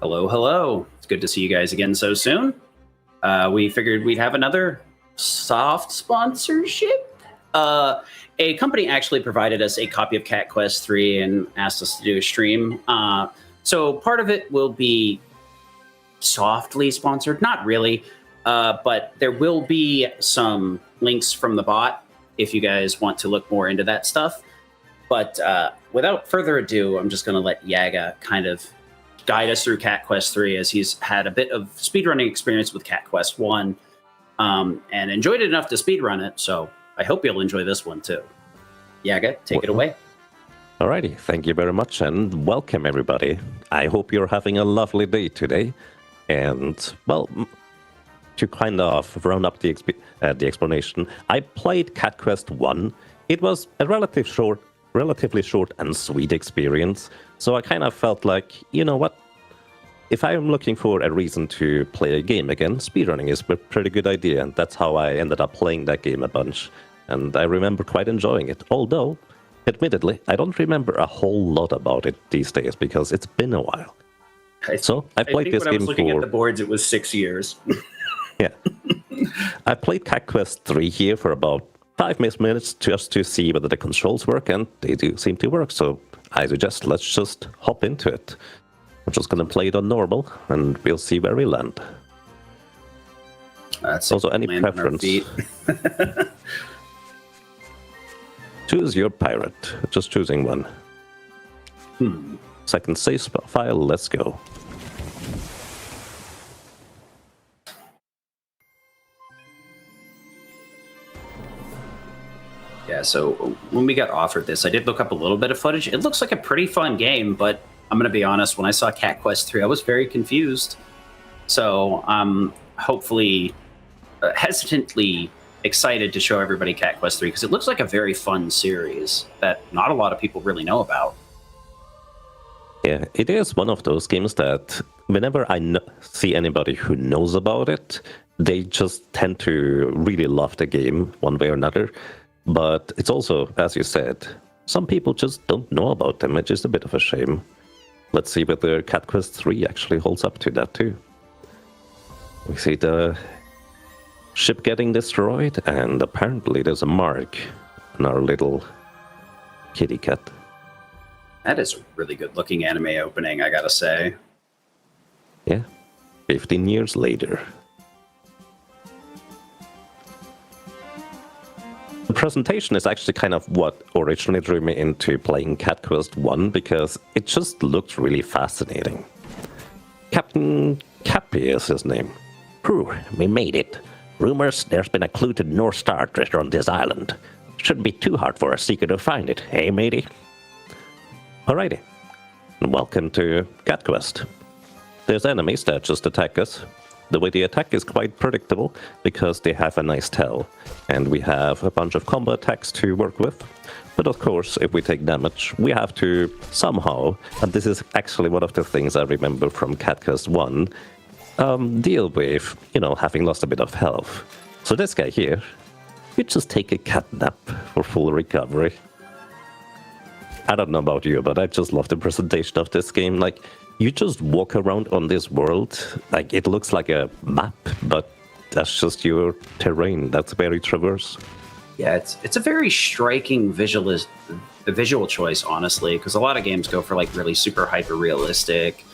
Hello, hello. It's good to see you guys again so soon. We figured we'd have another soft sponsorship. A company actually provided us a copy of Cat Quest 3 and asked us to do a stream. So part of it will be softly sponsored, not really, but there will be some links from the bot if you guys want to look more into that stuff. But without further ado, I'm just going to let Yaga kind of guide us through Cat Quest 3, as he's had a bit of speedrunning experience with Cat Quest 1 and enjoyed it enough to speedrun it, so I hope you'll enjoy this one too. Yaga, take it away. Alrighty, thank you very much and welcome everybody. I hope you're having a lovely day today. And, well, to kind of round up the explanation, I played Cat Quest 1. It was a relatively short and sweet experience, so I kind of felt like, you know what, if I'm looking for a reason to play a game again, speedrunning is a pretty good idea, and that's how I ended up playing that game a bunch, and I remember quite enjoying it, although, admittedly, I don't remember a whole lot about it these days, because it's been a while. I played this game for... When I was looking at the boards, it was 6 years. Yeah. I played Cat Quest 3 here for about 5 minutes just to see whether the controls work, and they do seem to work, so I suggest let's just hop into it. I'm just going to play it on normal, and we'll see where we land. That's also, any preference? Choose your pirate. Just choosing one. Second save file, let's go. Yeah, so when we got offered this, I did look up a little bit of footage. It looks like a pretty fun game, but I'm going to be honest, when I saw Cat Quest 3, I was very confused. So I'm hopefully hesitantly excited to show everybody Cat Quest 3, because it looks like a very fun series that not a lot of people really know about. Yeah, it is one of those games that whenever I see anybody who knows about it, they just tend to really love the game one way or another. But it's also, as you said, some people just don't know about them, which is a bit of a shame. Let's see whether Cat Quest 3 actually holds up to that too. We see the ship getting destroyed, and apparently there's a mark on our little kitty cat. That is a really good looking anime opening, I gotta say. Yeah, 15 years later. The presentation is actually kind of what originally drew me into playing Cat Quest 1, because it just looked really fascinating. Captain Cappy is his name. Whew, we made it. Rumors there's been a clue to North Star treasure on this island. Shouldn't be too hard for a seeker to find it, eh, matey? Alrighty. Welcome to Cat Quest. There's enemies that just attack us. The way they attack is quite predictable, because they have a nice tail, and we have a bunch of combo attacks to work with. But of course, if we take damage, we have to somehow, and this is actually one of the things I remember from Cat Quest 1, deal with, you know, having lost a bit of health. So this guy here, you just take a cat nap for full recovery. I don't know about you, but I just love the presentation of this game. Like, you just walk around on this world, like it looks like a map, but that's just your terrain. That's where you traverse. Yeah, it's a very striking visual choice, honestly, because a lot of games go for like really super hyper realistic.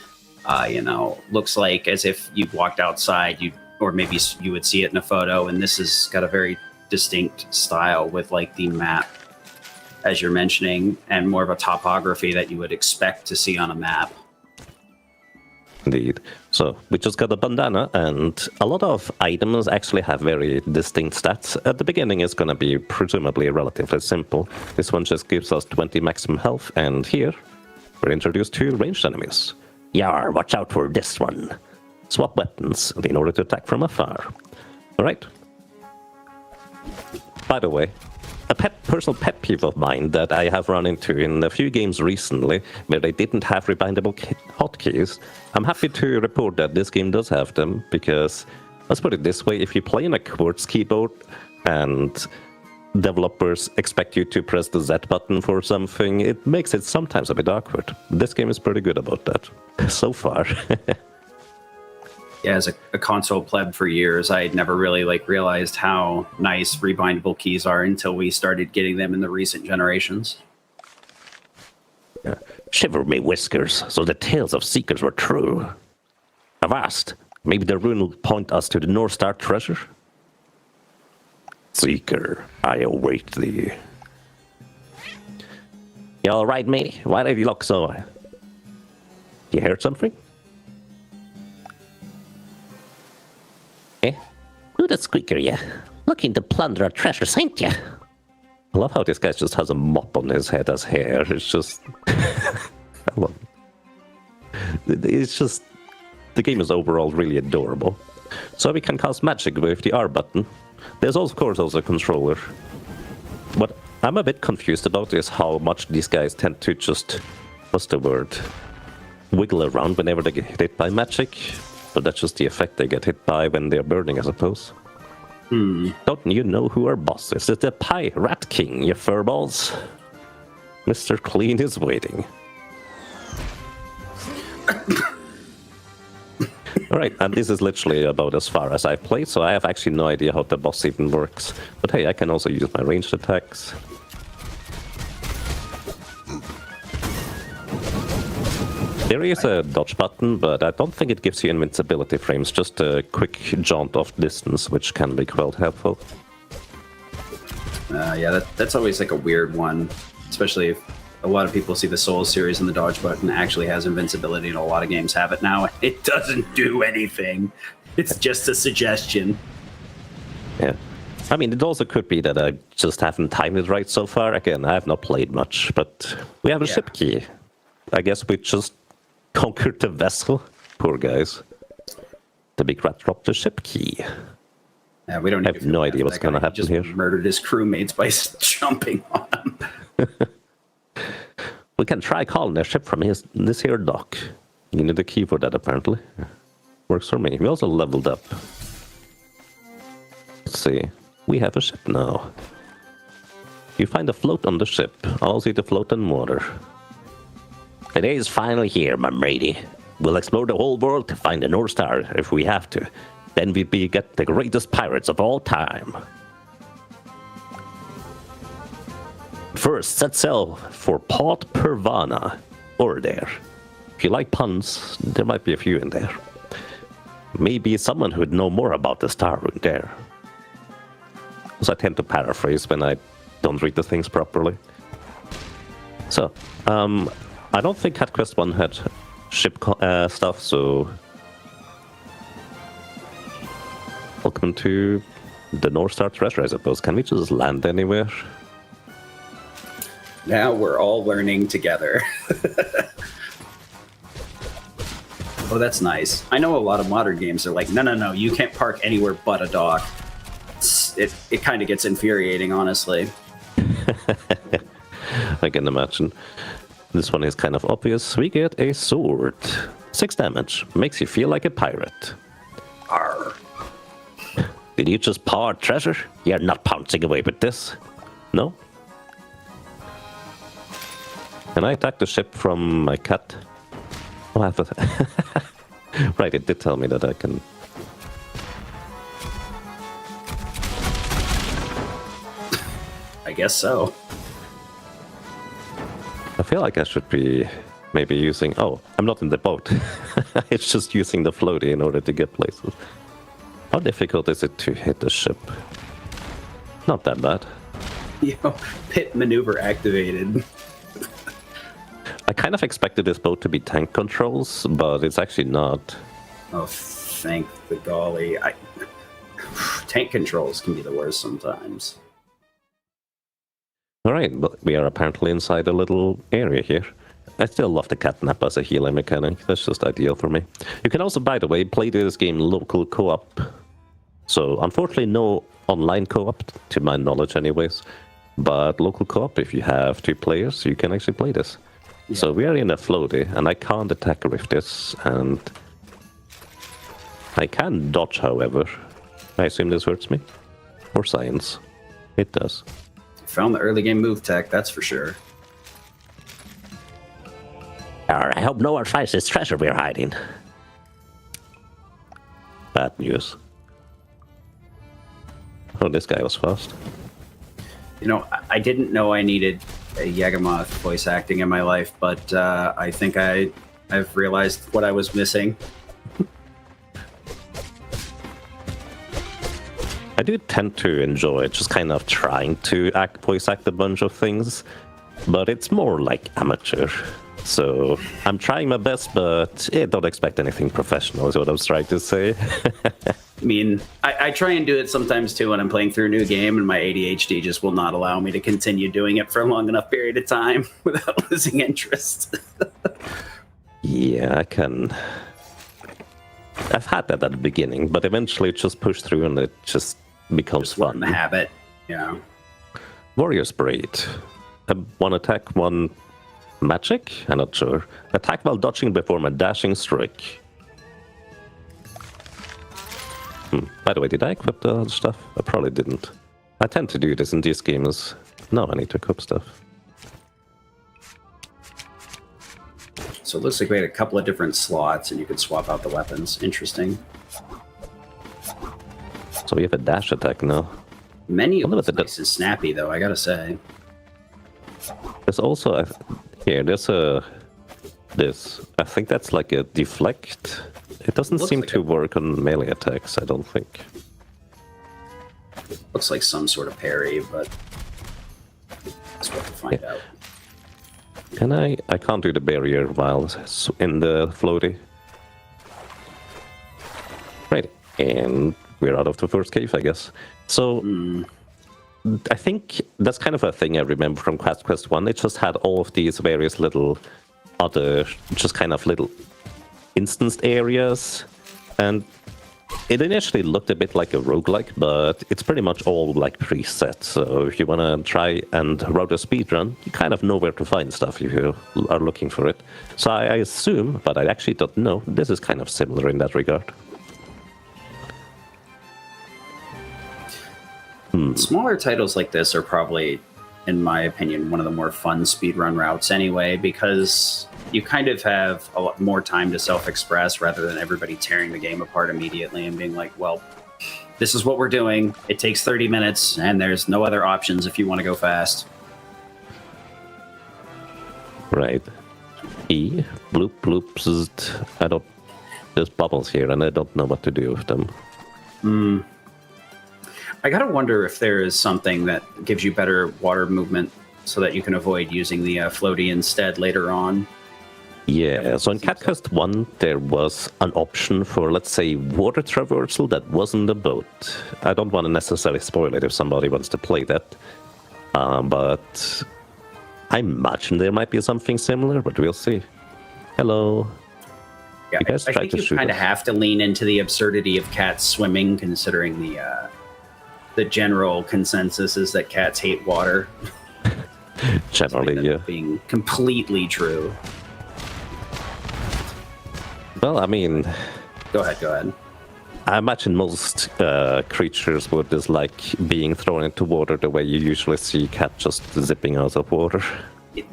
You know, looks like as if you walked outside, or maybe you would see it in a photo, and this has got a very distinct style with like the map, as you're mentioning, and more of a topography that you would expect to see on a map. Indeed. So we just got a bandana, and a lot of items actually have very distinct stats. At the beginning, it's going to be presumably relatively simple. This one just gives us 20 maximum health, and here we're introduced to ranged enemies. Yar, watch out for this one. Swap weapons in order to attack from afar. Alright. By the way, a personal pet peeve of mine that I have run into in a few games recently where they didn't have rebindable hotkeys. I'm happy to report that this game does have them, because, let's put it this way, if you play on a quartz keyboard and developers expect you to press the Z button for something, it makes it sometimes a bit awkward. This game is pretty good about that, so far. Yeah, as a console pleb for years, I had never really realized how nice rebindable keys are until we started getting them in the recent generations. Shiver me whiskers, so the tales of Seekers were true. Avast, maybe the rune will point us to the North Star treasure? Seeker, I await thee. You alright, matey? Why did you look so... You heard something? Eh? Who the squeaker, yeah? Looking to plunder our treasures, ain't ya? I love how this guy just has a mop on his head as hair. It's just... I love it. It's just... The game is overall really adorable. So we can cast magic with the R button. There's of course also a controller. What I'm a bit confused about is how much these guys tend to just... What's the word? Wiggle around whenever they get hit by magic. But that's just the effect they get hit by when they're burning, I suppose. Don't you know who our boss is? It's the Pirate King, you furballs. Mr. Clean is waiting. Alright, and this is literally about as far as I've played, so I have actually no idea how the boss even works. But hey, I can also use my ranged attacks. There is a dodge button, but I don't think it gives you invincibility frames, just a quick jaunt off distance, which can be quite helpful. Yeah, that's always a weird one, especially if a lot of people see the Souls series and the dodge button actually has invincibility, and a lot of games have it now. It doesn't do anything. It's just a suggestion. Yeah. I mean, it also could be that I just haven't timed it right so far. Again, I have not played much, but we have a ship key. I guess we just conquered the vessel. Poor guys. The big rat dropped the ship key. Yeah, we don't. I have no idea what's going to happen here. Murdered his crewmates by jumping on him. We can try calling their ship from this here dock. You need a key for that, apparently. Works for me. We also leveled up. Let's see. We have a ship now. You find a float on the ship. I'll see the float in water. The day is finally here, my matey. We'll explore the whole world to find the North Star if we have to. Then we get the greatest pirates of all time. First, set sail for Port Pervana, or there. If you like puns, there might be a few in there. Maybe someone who'd know more about the star rune there. So I tend to paraphrase when I don't read the things properly. So, I don't think Cat Quest 1 had ship stuff, so... Welcome to the North Star treasure, I suppose. Can we just land anywhere? Now we're all learning together. Oh, that's nice. I know a lot of modern games are like, no, you can't park anywhere but a dock. It kind of gets infuriating, honestly. I can imagine. This one is kind of obvious. We get a sword. 6 damage. Makes you feel like a pirate. Arr. Did you just paw our treasure? You're not pouncing away with this. No? Can I attack the ship from my cat? Oh, I have a... Right, it did tell me that I can... I guess so. I feel like I should be maybe using... Oh, I'm not in the boat. It's just using the floaty in order to get places. How difficult is it to hit the ship? Not that bad. Pit maneuver activated. I kind of expected this boat to be tank controls, but it's actually not. Oh, thank the golly. Tank controls can be the worst sometimes. Alright, but we are apparently inside a little area here. I still love the catnap as a healing mechanic. That's just ideal for me. You can also, by the way, play this game local co-op. So, unfortunately, no online co-op, to my knowledge anyways. But local co-op, if you have 2 players, you can actually play this. Yeah. So we are in a floaty, and I can't attack with this, and... I can dodge, however. I assume this hurts me? Or science? It does. Found the early game move tech, that's for sure. I hope no one finds this treasure we're hiding. Bad news. Oh, this guy was fast. You know, I didn't know I needed a Yagamoth voice acting in my life, but I think I've realized what I was missing. I do tend to enjoy just kind of trying to voice act a bunch of things, but it's more like amateur. So I'm trying my best, but don't expect anything professional is what I was trying to say. I mean, I try and do it sometimes too when I'm playing through a new game, and my ADHD just will not allow me to continue doing it for a long enough period of time without losing interest. Yeah, I can. I've had that at the beginning, but eventually it just pushed through and it just becomes fun. The habit, yeah. Warrior's Braid. One attack, one magic? I'm not sure. Attack while dodging before my dashing strike. By the way, did I equip the other stuff? I probably didn't. I tend to do this in these games. No, I need to equip stuff. So it looks like we had a couple of different slots and you could swap out the weapons. Interesting. So we have a dash attack now. Menu looks nice and snappy, though, I gotta say. There's also there's this. I think that's like a deflect. It doesn't seem to work on melee attacks, I don't think. Looks like some sort of parry, but that's what to find out. Can I can't do the barrier while in the floaty. Right, and we're out of the first cave, I guess. So I think that's kind of a thing I remember from Quest 1. It just had all of these various little other, just kind of little instanced areas. And it initially looked a bit like a roguelike, but it's pretty much all like preset. So if you want to try and route a speedrun, you kind of know where to find stuff if you are looking for it. So I assume, but I actually don't know, this is kind of similar in that regard. Smaller titles like this are probably, in my opinion, one of the more fun speedrun routes anyway, because you kind of have a lot more time to self-express rather than everybody tearing the game apart immediately and being like, well, this is what we're doing. It takes 30 minutes and there's no other options if you want to go fast. Right. E, bloop, bloops. There's bubbles here and I don't know what to do with them. I gotta wonder if there is something that gives you better water movement so that you can avoid using the floaty instead later on. Yeah, so in Cat Quest 1, there was an option for, let's say, water traversal that wasn't a boat. I don't want to necessarily spoil it if somebody wants to play that. But I imagine there might be something similar, but we'll see. Hello. Yeah, I think you kind of have to lean into the absurdity of cats swimming, considering the general consensus is that cats hate water. Generally, yeah. Being completely true. Well, I mean... Go ahead. I imagine most creatures would dislike being thrown into water the way you usually see cat just zipping out of water.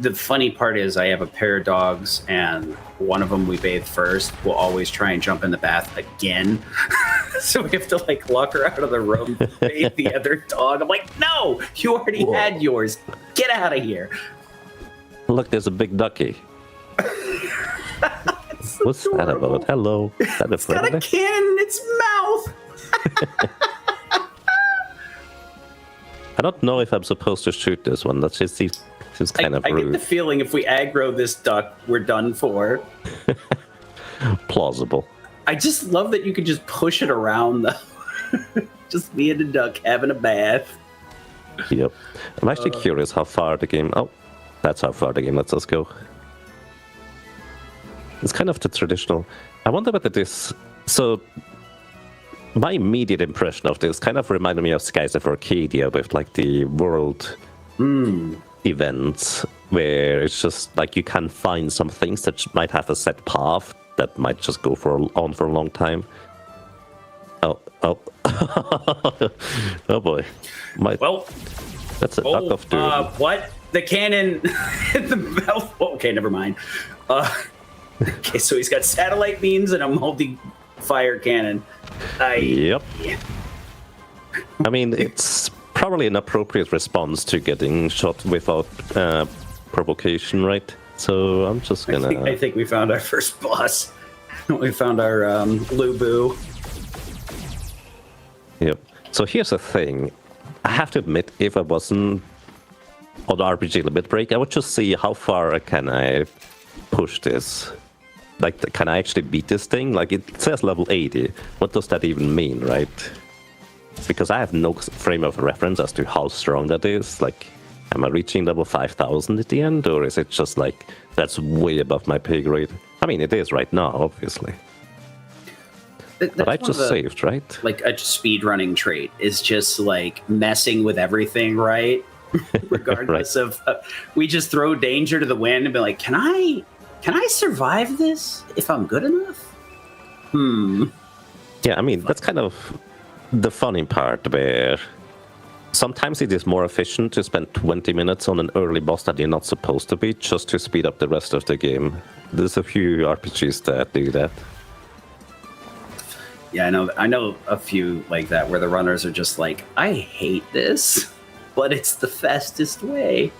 The funny part is I have a pair of dogs, and one of them we bathe first will always try and jump in the bath again. So we have to like lock her out of the room, bathe the other dog. I'm like, no, you already had yours. Get out of here. Look, there's a big ducky. What's that about? Hello. Is that it's got a cannon in its mouth. I don't know if I'm supposed to shoot this one. That's just seems kind of rude. I get the feeling if we aggro this duck, we're done for. Plausible. I just love that you can just push it around, though. Just me and the duck having a bath. Yep. I'm actually curious how far the game... Oh, that's how far the game lets us go. It's kind of the traditional... I wonder whether this... So, my immediate impression of this kind of reminded me of Skies of Arcadia with, like, the world events, where it's just, like, you can find some things that might have a set path that might just go on for a long time. Oh. Oh boy. Well, That's a duck of doom. what? The cannon. Okay, never mind. Okay, so he's got satellite beams and a multi-fire cannon. Yep. Yeah. I mean, it's probably an appropriate response to getting shot without provocation, right? So I'm just gonna... I think we found our first boss. We found our Lubu. Yep. So here's the thing. I have to admit, if I wasn't on the RPGLB break, I would just see how far can I push this. Like, can I actually beat this thing? Like, it says level 80. What does that even mean, right? Because I have no frame of reference as to how strong that is. Like, am I reaching level 5000 at the end? Or is it just like, that's way above my pay grade? I mean, it is right now, obviously. But I just saved, right? Like, a speedrunning trait is just, like, messing with everything, right? Regardless of... we just throw danger to the wind and be like, can I survive this if I'm good enough? Yeah, I mean, that's kind of the funny part where sometimes it is more efficient to spend 20 minutes on an early boss that you're not supposed to be just to speed up the rest of the game. There's a few RPGs that do that. Yeah, I know a few like that where the runners are just like, I hate this, but it's the fastest way.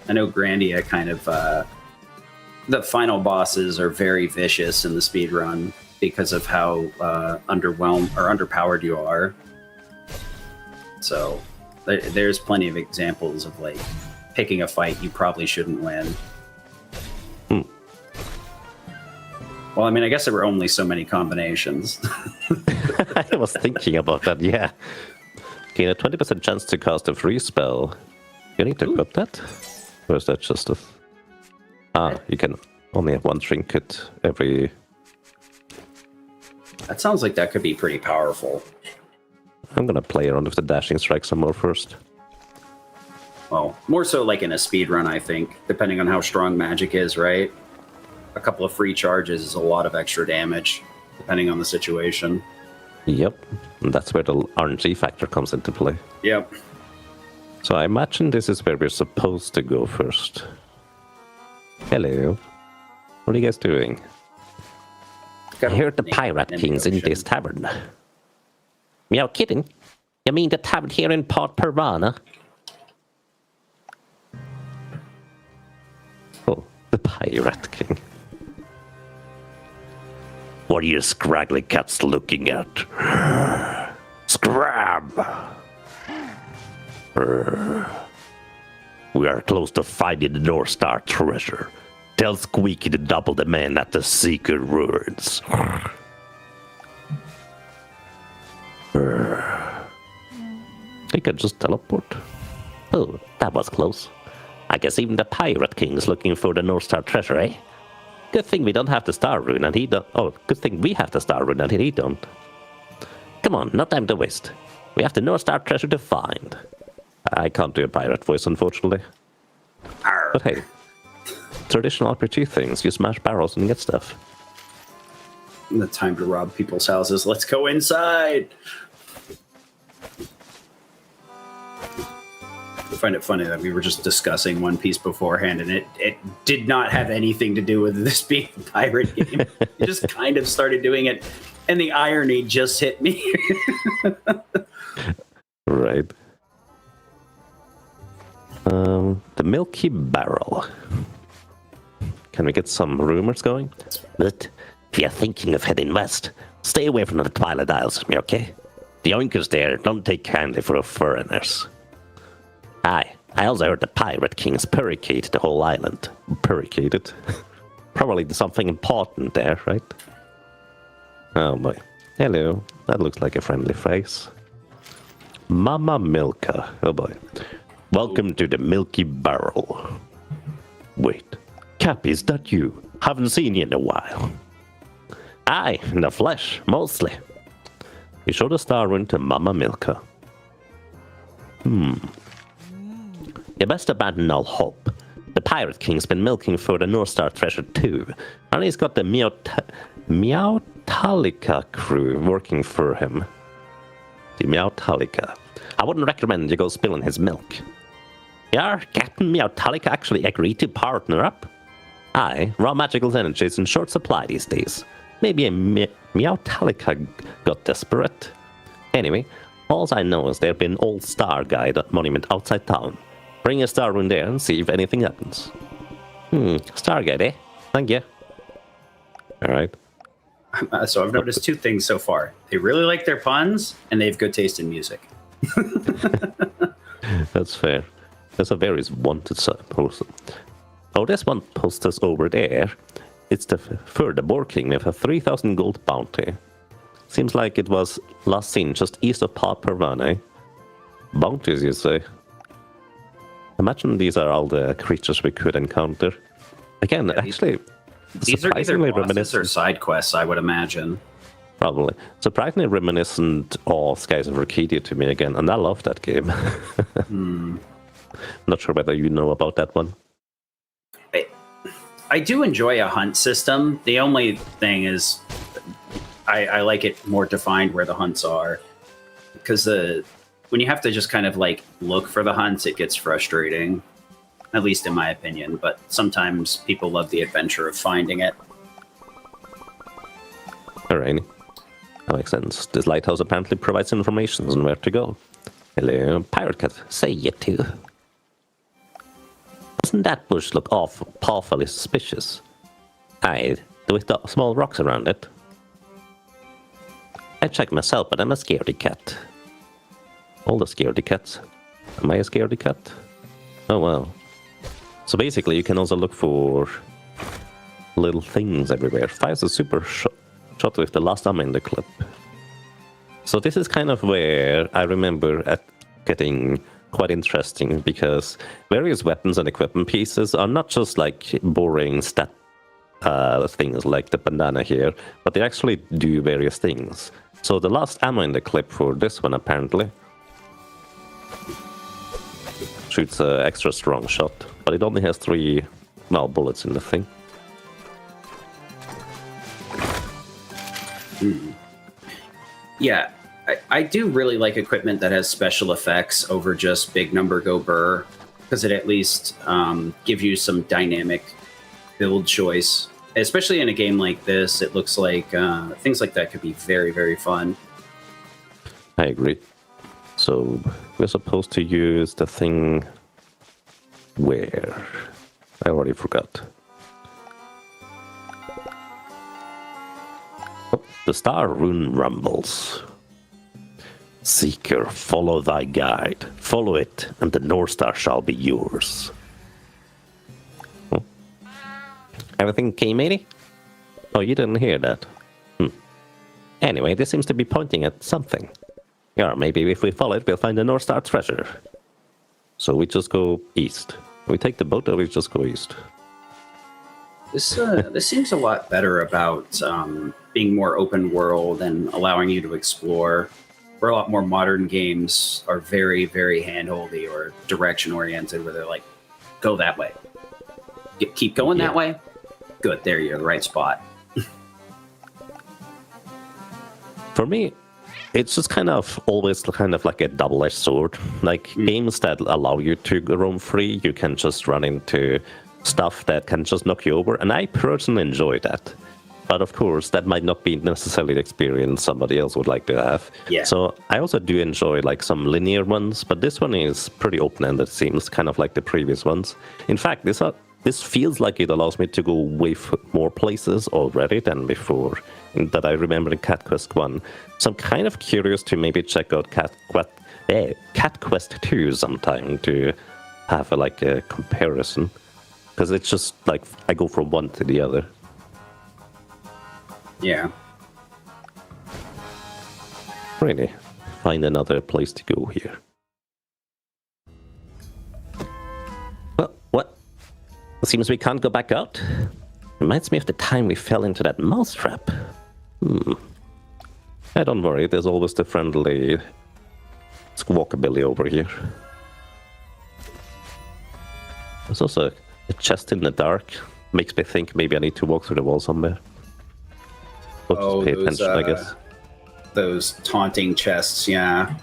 I know Grandia kind of... the final bosses are very vicious in the speedrun because of how underpowered you are. So there's plenty of examples of like picking a fight you probably shouldn't win. Well, I mean, I guess there were only so many combinations. I was thinking about that, yeah. Gain a 20% chance to cast a free spell. You need to equip that? Or is that just a... you can only have one trinket every... That sounds like that could be pretty powerful. I'm gonna play around with the dashing strike some more first. Well, more so like in a speedrun, I think, depending on how strong magic is, right? A couple of free charges is a lot of extra damage, depending on the situation. Yep, and that's where the RNG factor comes into play. Yep. So I imagine this is where we're supposed to go first. Hello. What are you guys doing? I heard the Pirate King's in this tavern. You're kidding? You mean the tavern here in Port Piranha? Oh, the Pirate King. What are you scraggly cats looking at? Scrab! We are close to finding the North Star treasure. Tell Squeaky to double the man at the secret ruins. He could just teleport. Oh, that was close. I guess even the Pirate King is looking for the North Star treasure, eh? Good thing we don't have the Star Rune and he don't. Oh, good thing we have the Star Rune and he don't. Come on, no time to waste. We have the North Star treasure to find. I can't do a pirate voice, unfortunately. But hey, traditional RPG things. You smash barrels and get stuff. The time to rob people's houses. Let's go inside. I find it funny that we were just discussing One Piece beforehand, and it did not have anything to do with this being a pirate game. It just kind of started doing it, and the irony just hit me. Right. The Milky Barrel. Can we get some rumors going? But if you're thinking of heading west, stay away from the Twilight Isles, okay? The oinkers there don't take kindly for foreigners. Aye, I also heard the Pirate Kings purricated the whole island. Purricated? Probably something important there, right? Oh boy. Hello. That looks like a friendly face. Mama Milka. Oh boy. Welcome to the Milky Barrel. Wait. Cappy, is that you? Haven't seen you in a while. Aye, in the flesh, mostly. You showed a star rune to Mama Milka. You best abandon all hope. The Pirate King's been milking for the North Star treasure too, and he's got the Meowtalika crew working for him. the Meowtalica. I wouldn't recommend you go spilling his milk. Yeah, Captain Meowtalica actually agreed to partner up. Aye, raw magical energy is in short supply these days. Maybe a Meowtalica got desperate. Anyway, all I know is there'll be an old star guide monument outside town. Bring a star rune there and see if anything happens. Star guide, eh? Thank you. Alright. So I've noticed two things so far. They really like their puns, and they have good taste in music. That's fair. There's a very wanted person. Oh, there's one posters over there. It's the further Boar King with a 3,000 gold bounty. Seems like it was last seen just east of Parvane. Bounties, you say? Imagine these are all the creatures we could encounter. Again, actually, these are either bosses or side quests, I would imagine. Probably. Surprisingly reminiscent of Skies of Arcadia to me again, and I love that game. Not sure whether you know about that one. I do enjoy a hunt system. The only thing is, I like it more defined where the hunts are. Because when you have to just kind of like look for the hunts, it gets frustrating. At least in my opinion. But sometimes people love the adventure of finding it. Alright. That makes sense. This lighthouse apparently provides information on where to go. Hello, Pirate Cat. Say it too. Doesn't that bush look awfully suspicious? Aye, with the small rocks around it. I checked myself, but I'm a scaredy cat. All the scaredy cats. Am I a scaredy cat? Oh well. So basically, you can also look for little things everywhere. Fires a super shot with the last ammo in the clip. So this is kind of where I remember at getting quite interesting, because various weapons and equipment pieces are not just like boring stat things like the bandana here, but they actually do various things. So the last ammo in the clip for this one apparently shoots an extra strong shot, but it only has 3 bullets in the thing. Yeah, I do really like equipment that has special effects over just big number go burr, because it at least give you some dynamic build choice. Especially in a game like this, it looks like things like that could be very, very fun. I agree. So we're supposed to use the thing where? I already forgot. Oh, the star rune rumbles. Seeker, follow thy guide. Follow it, and the North Star shall be yours. Everything okay, matey? Oh, you didn't hear that. Anyway, this seems to be pointing at something. Or maybe if we follow it, we'll find the North Star treasure. So we just go east. We take the boat, or we just go east? This seems a lot better about being more open world and allowing you to explore. Where a lot more modern games are very, very handholdy or direction oriented, where they're like, go that way. Keep going that way. Good, there you're in the right spot. For me, it's just kind of always kind of like a double-edged sword. Like games that allow you to roam free, you can just run into stuff that can just knock you over, and I personally enjoy that. But of course, that might not be necessarily the experience somebody else would like to have. Yeah. So I also do enjoy like some linear ones, but this one is pretty open-ended, it seems, kind of like the previous ones. In fact, this feels like it allows me to go way more places already than before, that I remember in Cat Quest 1. So I'm kind of curious to maybe check out Cat Quest 2 sometime to have a comparison. Because it's just like I go from one to the other. Yeah. Really, find another place to go here. Well, what? It seems we can't go back out. Reminds me of the time we fell into that mousetrap. Don't worry, there's always the friendly squawkabilly over here. There's also a chest in the dark. Makes me think maybe I need to walk through the wall somewhere. Just pay attention, I guess. those taunting chests, yeah.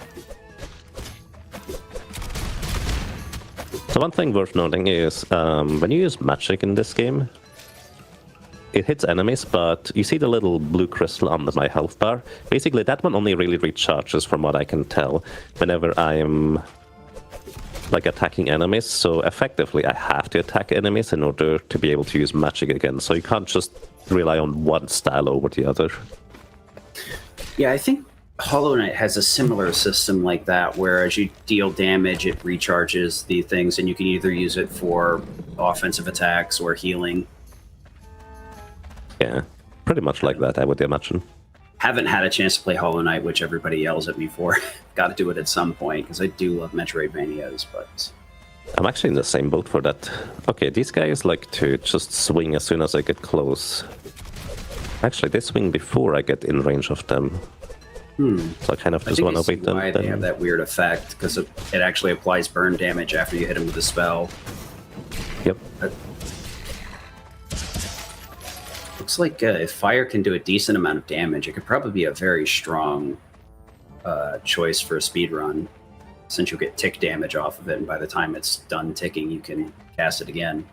So one thing worth noting is when you use magic in this game, it hits enemies, but you see the little blue crystal under my health bar? Basically, that one only really recharges, from what I can tell, whenever I am like attacking enemies. So effectively, I have to attack enemies in order to be able to use magic again. So you can't just rely on one style over the other. Yeah, I think Hollow Knight has a similar system like that, where as you deal damage, it recharges the things, and you can either use it for offensive attacks or healing. Yeah, pretty much like that, I would imagine. Haven't had a chance to play Hollow Knight, which everybody yells at me for. Got to do it at some point, because I do love Metroidvanias, but... I'm actually in the same boat for that. Okay, these guys like to just swing as soon as I get close. Actually, they swing before I get in range of them. So I kind of just want to wait them. Why they have that weird effect, because it actually applies burn damage after you hit them with a spell. Yep. Looks like if fire can do a decent amount of damage, it could probably be a very strong choice for a speedrun, since you'll get tick damage off of it, and by the time it's done ticking, you can cast it again.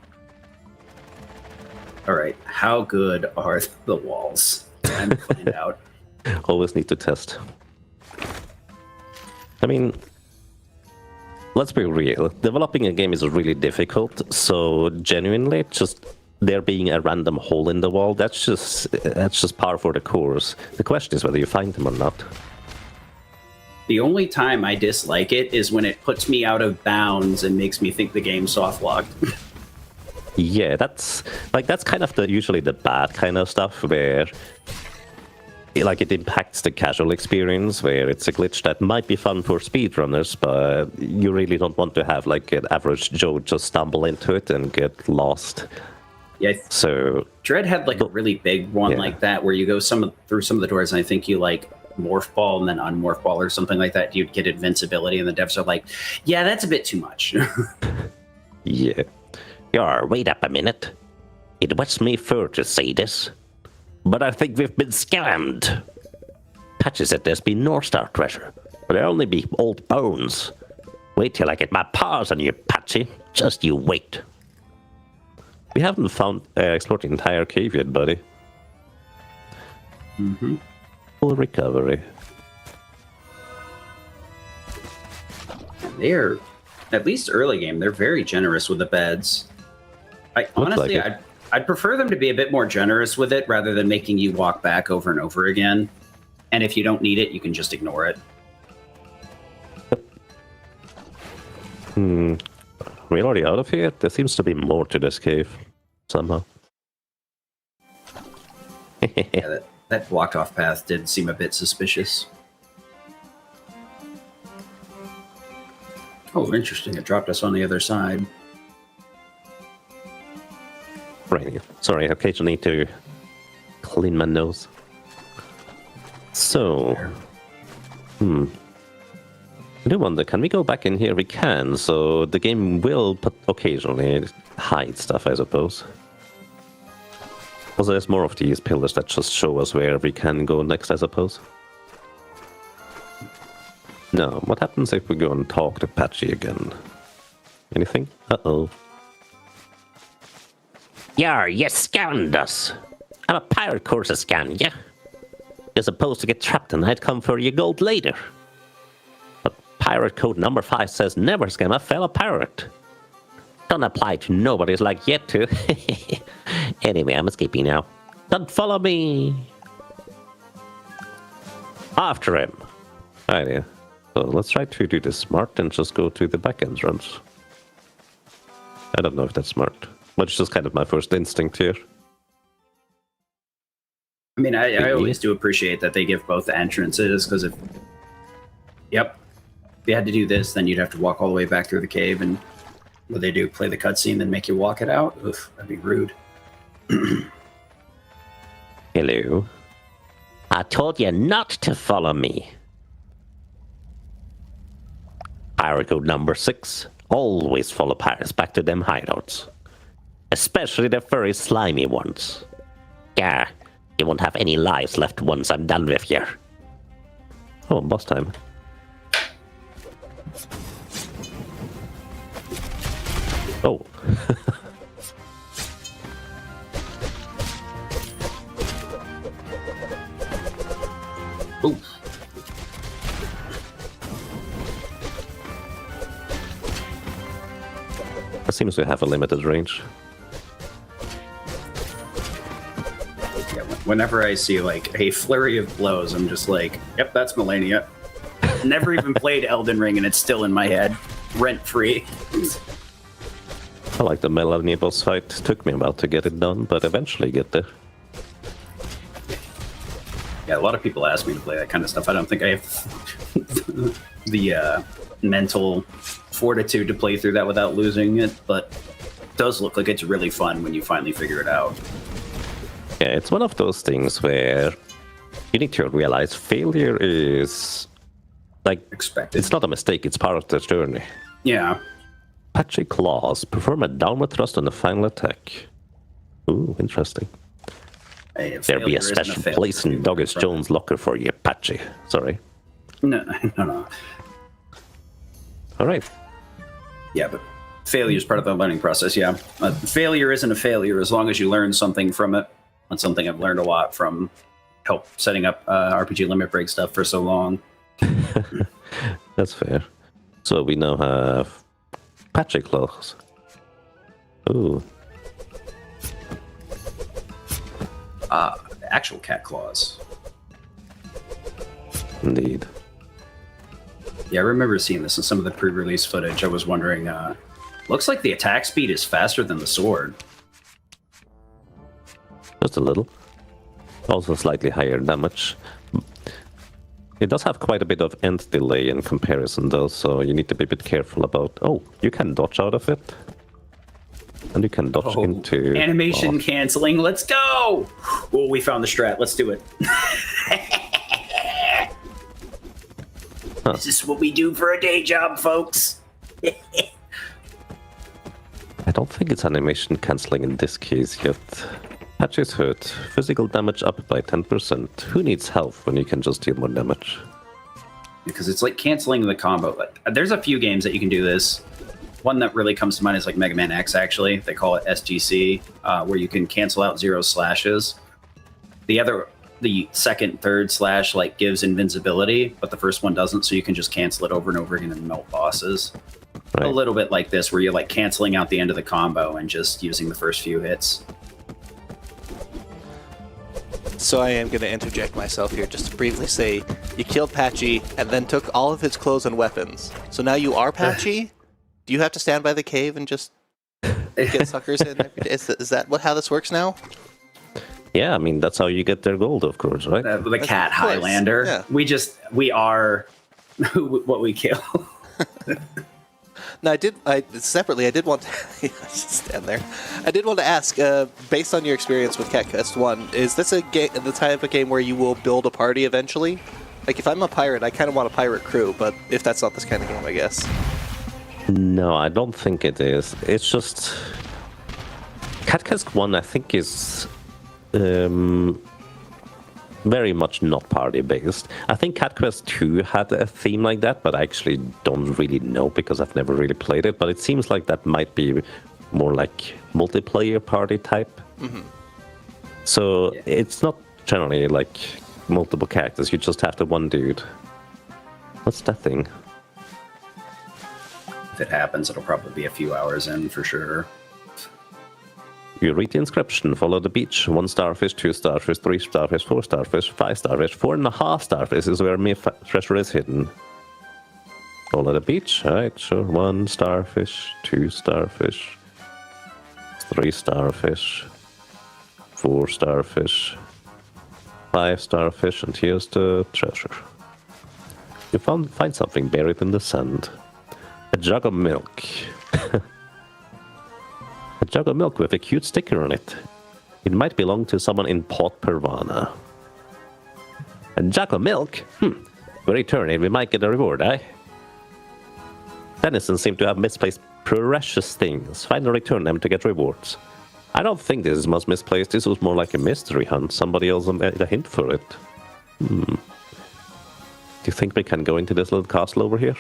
Alright, how good are the walls? Time to find out. Always need to test. I mean, let's be real. Developing a game is really difficult, so genuinely, just there being a random hole in the wall, that's just par for the course. The question is whether you find them or not. The only time I dislike it is when it puts me out of bounds and makes me think the game's soft-locked. Yeah, that's kind of usually the bad kind of stuff, where it impacts the casual experience, where it's a glitch that might be fun for speedrunners, but you really don't want to have like an average Joe just stumble into it and get lost. Yeah, so Dread had like a really big one like that, where you go through some of the doors, and I think you like morph ball and then unmorph ball or something like that. You'd get invincibility, and the devs are like, "Yeah, that's a bit too much." Yeah. Wait up a minute. It was me first to say this, but I think we've been scammed. Patchy said there's been North Star treasure, but there'll only be old bones. Wait till I get my paws on you, Patchy. Just you wait. We haven't explored the entire cave yet, buddy. Mm-hmm. Full recovery. They're, at least early game, they're very generous with the beds. Honestly, I'd prefer them to be a bit more generous with it, rather than making you walk back over and over again. And if you don't need it, you can just ignore it. We're already out of here? There seems to be more to this cave, somehow. Yeah, that blocked off path did seem a bit suspicious. Oh, interesting. It dropped us on the other side. Right. Sorry, I occasionally need to clean my nose. So, I do wonder, can we go back in here? We can, so the game will occasionally hide stuff, I suppose. Also, there's more of these pillars that just show us where we can go next, I suppose. No, what happens if we go and talk to Patchy again? Anything? Uh-oh. Yar, you scammed us. I'm a pirate course of scam, yeah? You're supposed to get trapped and I'd come for your gold later. But pirate code number 5 says never scam a fellow pirate. Don't apply to nobody's like yet to. Anyway, I'm escaping now. Don't follow me. After him. Alright, yeah. So let's try to do this smart and just go to the back entrance. I don't know if that's smart. But it's just kind of my first instinct here. I mean, I always do appreciate that they give both entrances, because if you had to do this, then you'd have to walk all the way back through the cave, and what they do, play the cutscene, then make you walk it out? Oof, that'd be rude. Hello. I told you not to follow me. Pirate code number 6. Always follow pirates back to them hideouts. Especially the furry slimy ones. Yeah, you won't have any lives left once I'm done with you. Oh, boss time. Oh. Ooh. It seems to have a limited range. Yeah, whenever I see like a flurry of blows, I'm just like, yep, that's Melania. Never even played Elden Ring and it's still in my head. Rent free. I like the Melania boss fight. Took me a while to get it done, but eventually get there. Yeah, a lot of people ask me to play that kind of stuff. I don't think I have the mental fortitude to play through that without losing it, but it does look like it's really fun when you finally figure it out. Yeah, it's one of those things where you need to realize failure is like Expected. it's not a mistake, it's part of the journey. Yeah. Patchy claws. Perform a downward thrust on the final attack. Ooh, interesting. Hey, There be a special place in Douglas Jones' locker for you, Patchy. Sorry. No. All right. Yeah, but failure is part of the learning process, yeah. Failure isn't a failure as long as you learn something from it. That's something I've learned a lot from help setting up RPG limit break stuff for so long. That's fair. So we now have Patchy claws. Ooh. Actual cat claws. Indeed. Yeah, I remember seeing this in some of the pre-release footage. I was wondering, looks like the attack speed is faster than the sword. Just a little. Also slightly higher damage. It does have quite a bit of end delay in comparison though, so you need to be a bit careful about... Oh, you can dodge out of it. And you can dodge into... Animation canceling, let's go! Oh, we found the strat, let's do it. This is what we do for a day job, folks. I don't think it's animation cancelling in this case yet. Patches hurt. Physical damage up by 10%. Who needs health when you can just deal more damage? Because it's like canceling the combo. Like, there's a few games that you can do this. One that really comes to mind is like Mega Man X, actually. They call it SGC, where you can cancel out 0 slashes. The second, third slash like gives invincibility, but the first one doesn't, so you can just cancel it over and over again and melt bosses. Right. A little bit like this, where you're like canceling out the end of the combo and just using the first few hits. So I am going to interject myself here just to briefly say, you killed Patchy and then took all of his clothes and weapons. So now you are Patchy? Do you have to stand by the cave and just get suckers in every day? Is that how this works now? Yeah, I mean, that's how you get their gold, of course, right? The cat Highlander. Yeah. We are what we kill. Now, separately, I did want to stand there. I did want to ask, based on your experience with Cat Quest 1, is this the type of game where you will build a party eventually? Like, if I'm a pirate, I kind of want a pirate crew, but if that's not this kind of game, I guess. No, I don't think it is. It's just... Cat Quest 1, I think, is... very much not party-based. I think Cat Quest 2 had a theme like that, but I actually don't really know because I've never really played it. But it seems like that might be more like multiplayer party type. Mm-hmm. So it's not generally like multiple characters. You just have the one dude. What's that thing? If it happens, it'll probably be a few hours in for sure. You read the inscription, follow the beach. 1 starfish, 2 starfish, 3 starfish, 4 starfish, 5 starfish, 4.5 starfish is where my treasure is hidden. Follow the beach, alright, sure. 1 starfish, 2 starfish, 3 starfish, 4 starfish, 5 starfish, and here's the treasure. You find something buried in the sand. A jug of milk. A jug of milk with a cute sticker on it. It might belong to someone in Port Pervana. A jug of milk? We return it, we might get a reward, eh? Denizens seem to have misplaced precious things. Find and return them to get rewards. I don't think this is much misplaced. This was more like a mystery hunt. Somebody else made a hint for it. you think we can go into this little castle over here?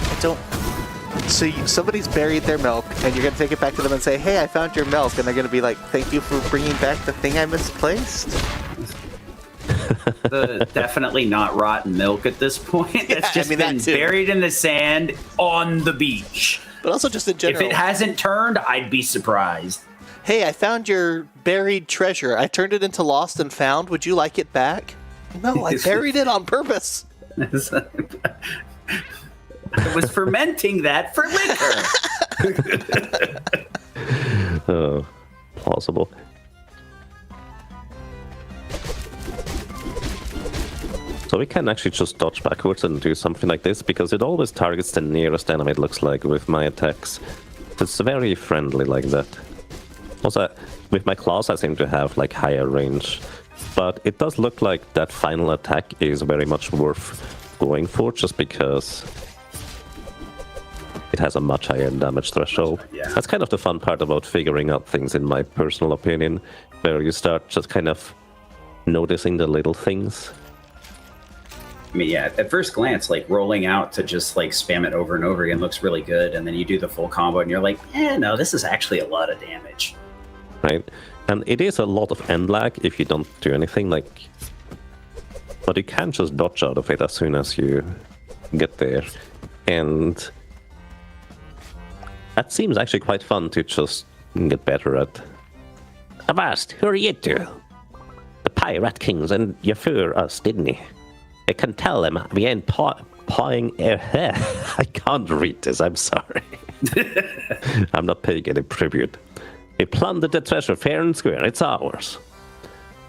I don't. So somebody's buried their milk, and you're gonna take it back to them and say, "Hey, I found your milk," and they're gonna be like, "Thank you for bringing back the thing I misplaced." Definitely not rotten milk at this point. It's just been buried in the sand on the beach. But also just in general. If it hasn't turned, I'd be surprised. Hey, I found your buried treasure. I turned it into Lost and Found. Would you like it back? No, I buried it on purpose. I was fermenting that for liquor. Plausible. So we can actually just dodge backwards and do something like this, because it always targets the nearest enemy, it looks like, with my attacks. It's very friendly like that. Also, with my claws I seem to have like higher range, but it does look like that final attack is very much worth going for, just because it has a much higher damage threshold. Yeah. That's kind of the fun part about figuring out things, in my personal opinion, where you start just kind of noticing the little things. I mean, yeah, at first glance, like rolling out to just like spam it over and over again looks really good, and then you do the full combo and you're like, no, this is actually a lot of damage. Right? And it is a lot of end lag if you don't do anything, like... But you can just dodge out of it as soon as you get there. And that seems actually quite fun to just get better at. Avast, who are you two? The Pirate Kings and you fear us, didn't he? I can tell them we ain't pawing air. I can't read this, I'm sorry. I'm not paying any tribute. We plundered the treasure fair and square, it's ours.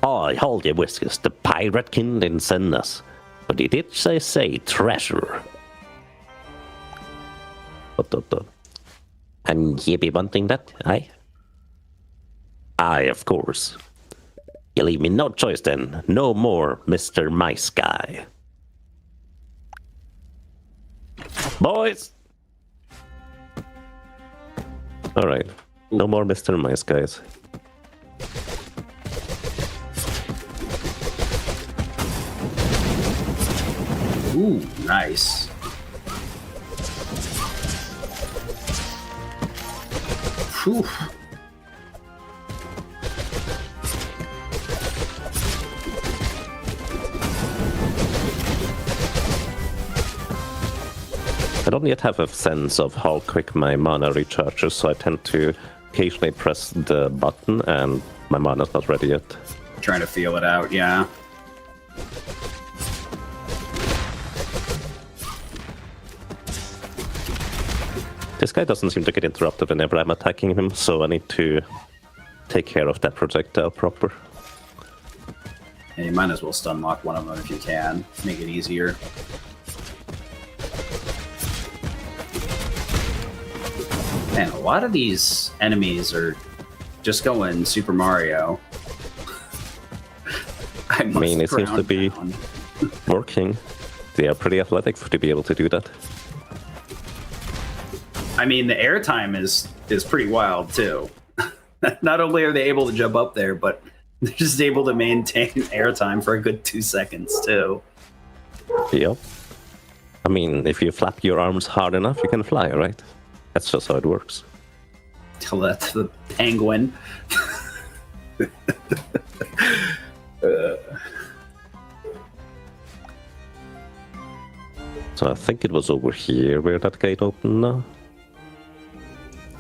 Oh, hold your whiskers, the Pirate King didn't send us. But he did say treasure. And ye be wanting that, aye? Aye, of course. You leave me no choice then. No more, Mr. Mice Guy. Boys! Alright. No more Mr. Mice Guys. Ooh, nice. Whew. I don't yet have a sense of how quick my mana recharges, so I tend to occasionally press the button and my mana's not ready yet. Trying to feel it out, yeah. This guy doesn't seem to get interrupted whenever I'm attacking him, so I need to take care of that projectile proper. And you might as well stun lock one of them if you can. Make it easier. Man, a lot of these enemies are just going Super Mario. I mean, it seems to be working. They are pretty athletic to be able to do that. I mean, the airtime is pretty wild, too. Not only are they able to jump up there, but they're just able to maintain airtime for a good 2 seconds, too. Yep. I mean, if you flap your arms hard enough, you can fly, right? That's just how it works. Tell that to the penguin. So I think it was over here where that gate opened now.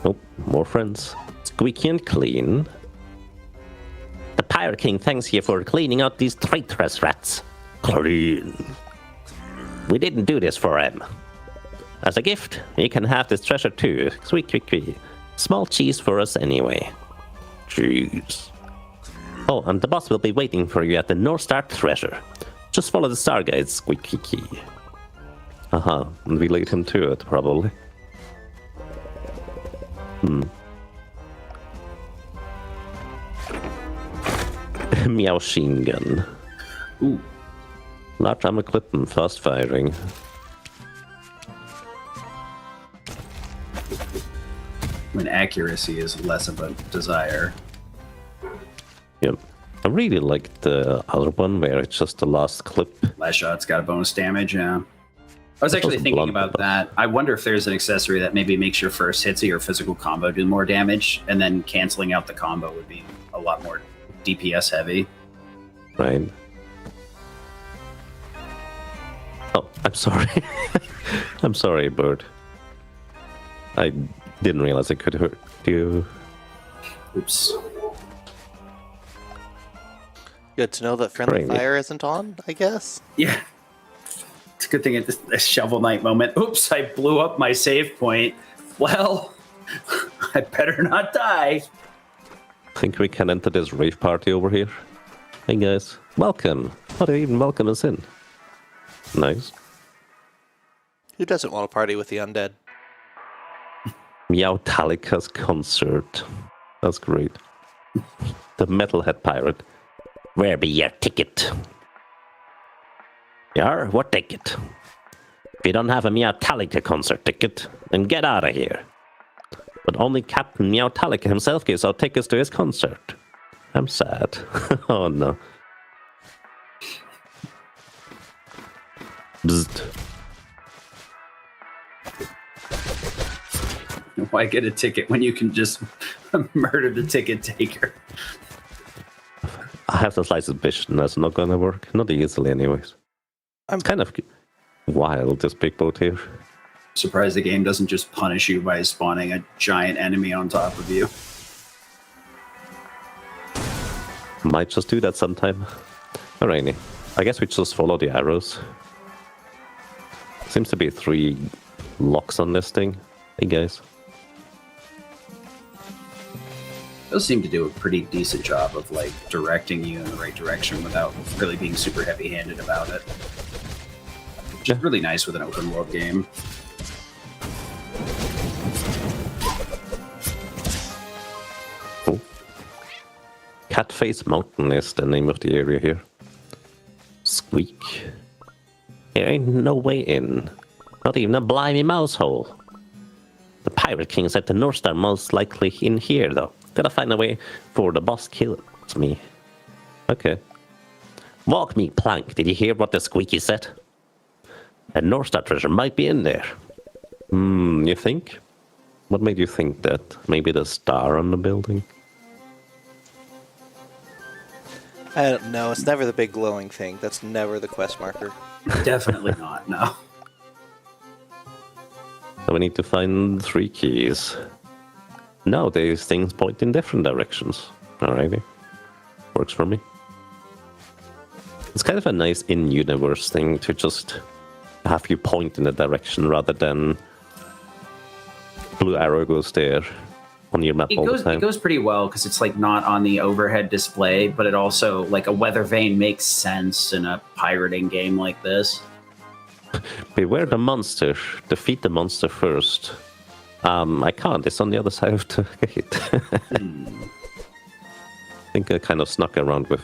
Nope, more friends. Squeaky and clean. The Pirate King thanks you for cleaning out these traitorous rats. Clean. We didn't do this for him. As a gift, you can have this treasure too. Squeaky. Small cheese for us anyway. Cheese. Oh, and the boss will be waiting for you at the North Star treasure. Just follow the star guide, Squeaky. Uh-huh, and we lead him to it, probably. Meow machine gun. Ooh. Large ammo clip and fast firing. When accuracy is less of a desire. Yep. I really like the other one where it's just the last clip. Last shot's got a bonus damage, yeah. I was actually doesn't thinking blunt about the that. I wonder if there's an accessory that maybe makes your first hits of your physical combo do more damage, and then canceling out the combo would be a lot more DPS heavy. Right. Oh, I'm sorry. I'm sorry, bird. I didn't realize it could hurt you. Oops. Good to know that friendly Right. fire isn't on, I guess. Yeah. It's a good thing at this Shovel Knight moment. Oops, I blew up my save point. Well, I better not die. Think we can enter this rave party over here? Hey guys, welcome. How do you even welcome us in? Nice. Who doesn't want to party with the undead? Meowtalica's concert. That's great. The metalhead pirate. Where be your ticket? Yar, what ticket? If you don't have a Meowtalica concert ticket, then get out of here. But only Captain Meowtalica himself gives out tickets to his concert. I'm sad. Oh no. Bzzzt. Why get a ticket when you can just murder the ticket taker? I have the slight suspicion that's not gonna work. Not easily, anyways. I'm kind of wild, this big boat here. Surprised the game doesn't just punish you by spawning a giant enemy on top of you. Might just do that sometime. Alrighty. I guess we just follow the arrows. Seems to be 3 locks on this thing. Hey guys. Those seem to do a pretty decent job of like directing you in the right direction without really being super heavy-handed about it. Which is really nice with an open world game. Oh. Catface Mountain is the name of the area here. Squeak. There ain't no way in. Not even a blimey mouse hole. The Pirate King said the North Star most likely in here, though. Gotta find a way for the boss kills me. Okay. Walk me plank. Did you hear what the squeaky said? The North Star treasure might be in there. You think? What made you think that? Maybe the star on the building? I don't know. It's never the big glowing thing. That's never the quest marker. Definitely not, no. So we need to find 3 keys. No, these things point in different directions. Alrighty. Works for me. It's kind of a nice in-universe thing to just have you point in a direction rather than blue arrow goes there on your map all the time. It goes pretty well because it's like not on the overhead display, but it also, like a weather vane makes sense in a pirating game like this. Beware the monster. Defeat the monster first. I can't. It's on the other side of the gate. I think I kind of snuck around with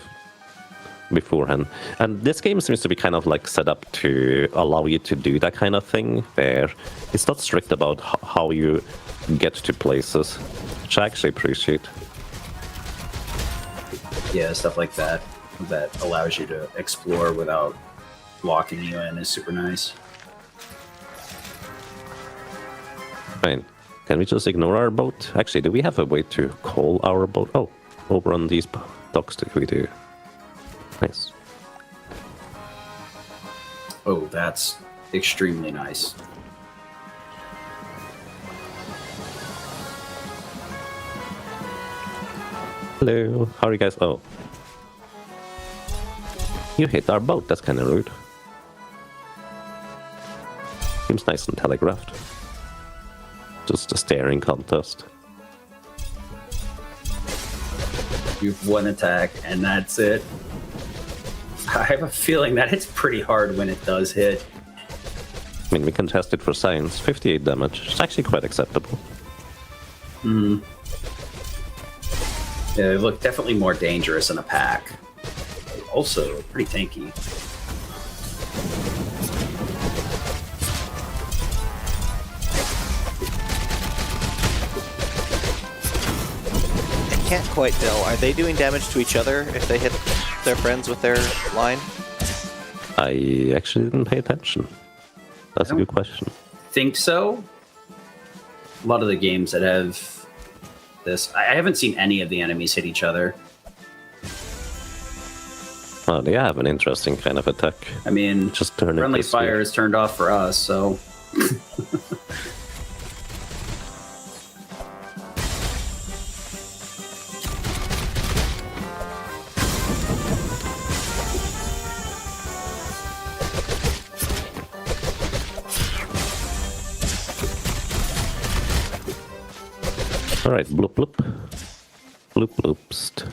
beforehand. And this game seems to be kind of like set up to allow you to do that kind of thing, where it's not strict about how you get to places, which I actually appreciate. Yeah, stuff like that allows you to explore without locking you in is super nice. Fine. Can we just ignore our boat? Actually, do we have a way to call our boat? Oh, over on these docks we do. Nice. Oh, that's extremely nice. Hello, how are you guys? Oh. You hit our boat, that's kind of rude. Seems nice and telegraphed. Just a staring contest. You've one attack, and that's it. I have a feeling that it's pretty hard when it does hit. I mean, we can test it for science. 58 damage. It's actually quite acceptable. Yeah, they look definitely more dangerous in a pack. Also, pretty tanky. can't quite tell. Are they doing damage to each other if they hit their friends with their line? I actually didn't pay attention. That's a good question. Think so. A lot of the games that have this, I haven't seen any of the enemies hit each other. Oh, they have an interesting kind of attack. I mean, Just turn it friendly this way. fire is turned off for us, so. Alright, bloop bloop. Bloop bloopst.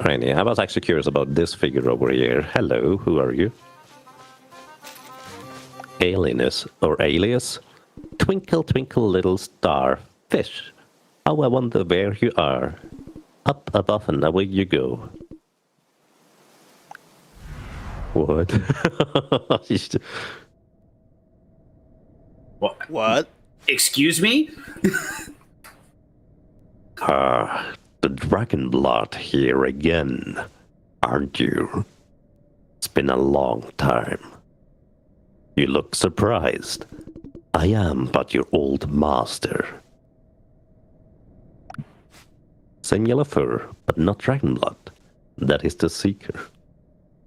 Alright, yeah, I was actually curious about this figure over here. Hello, who are you? Alienus, or alias? Twinkle, twinkle, little star, fish. How I wonder where you are. Up above and away you go. What? What? Excuse me? The dragon blood here again, aren't you? It's been a long time. You look surprised. I am but your old master. Same yellow fur, but not dragon blood. That is the seeker.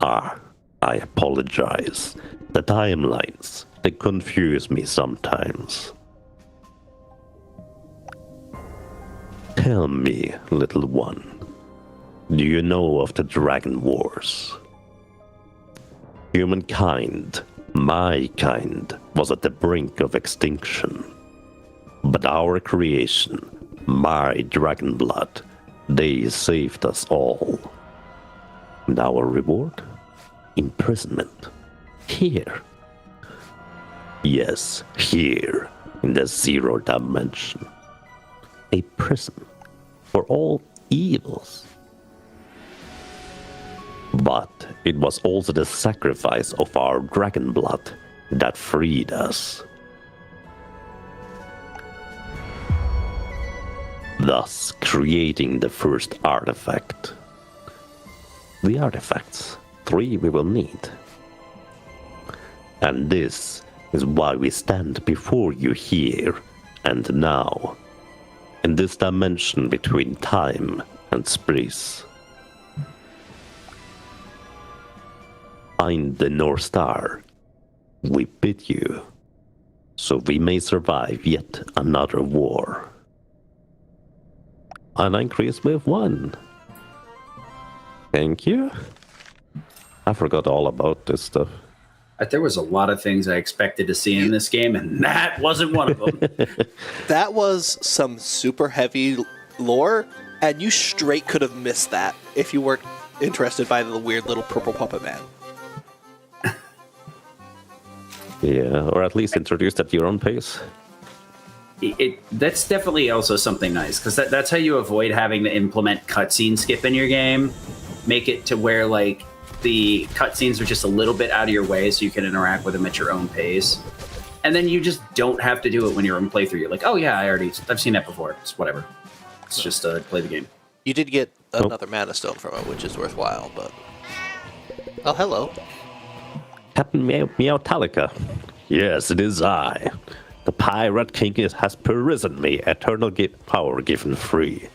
I apologize. The timelines, they confuse me sometimes. Tell me, little one, do you know of the Dragon Wars? Humankind, my kind, was at the brink of extinction. But our creation, my dragon blood, they saved us all. And our reward? Imprisonment. Here. Yes, here, in the zero dimension. A prison for all evils. But it was also the sacrifice of our dragon blood that freed us. Thus creating the first artifact. The artifacts, 3 we will need. And this is why we stand before you here and now. In this dimension between time and space. Find the North Star. We bid you, so we may survive yet another war. And increase with 1. Thank you. I forgot all about this stuff. There was a lot of things I expected to see in this game, and that wasn't one of them. That was some super heavy lore, and you straight could have missed that if you weren't interested by the weird little purple puppet man. Yeah, or at least introduced at your own pace. That's definitely also something nice, because that's how you avoid having to implement cutscene skip in your game. Make it to where, like, the cutscenes are just a little bit out of your way so you can interact with them at your own pace. And then you just don't have to do it when you're in playthrough. You're like, oh yeah, I've seen that before. It's whatever. It's just play the game. You did get another mana stone from it, which is worthwhile, but... Oh, hello. Captain Meowtalica. Yes, it is I. The Pirate King has perisen me eternal power given free.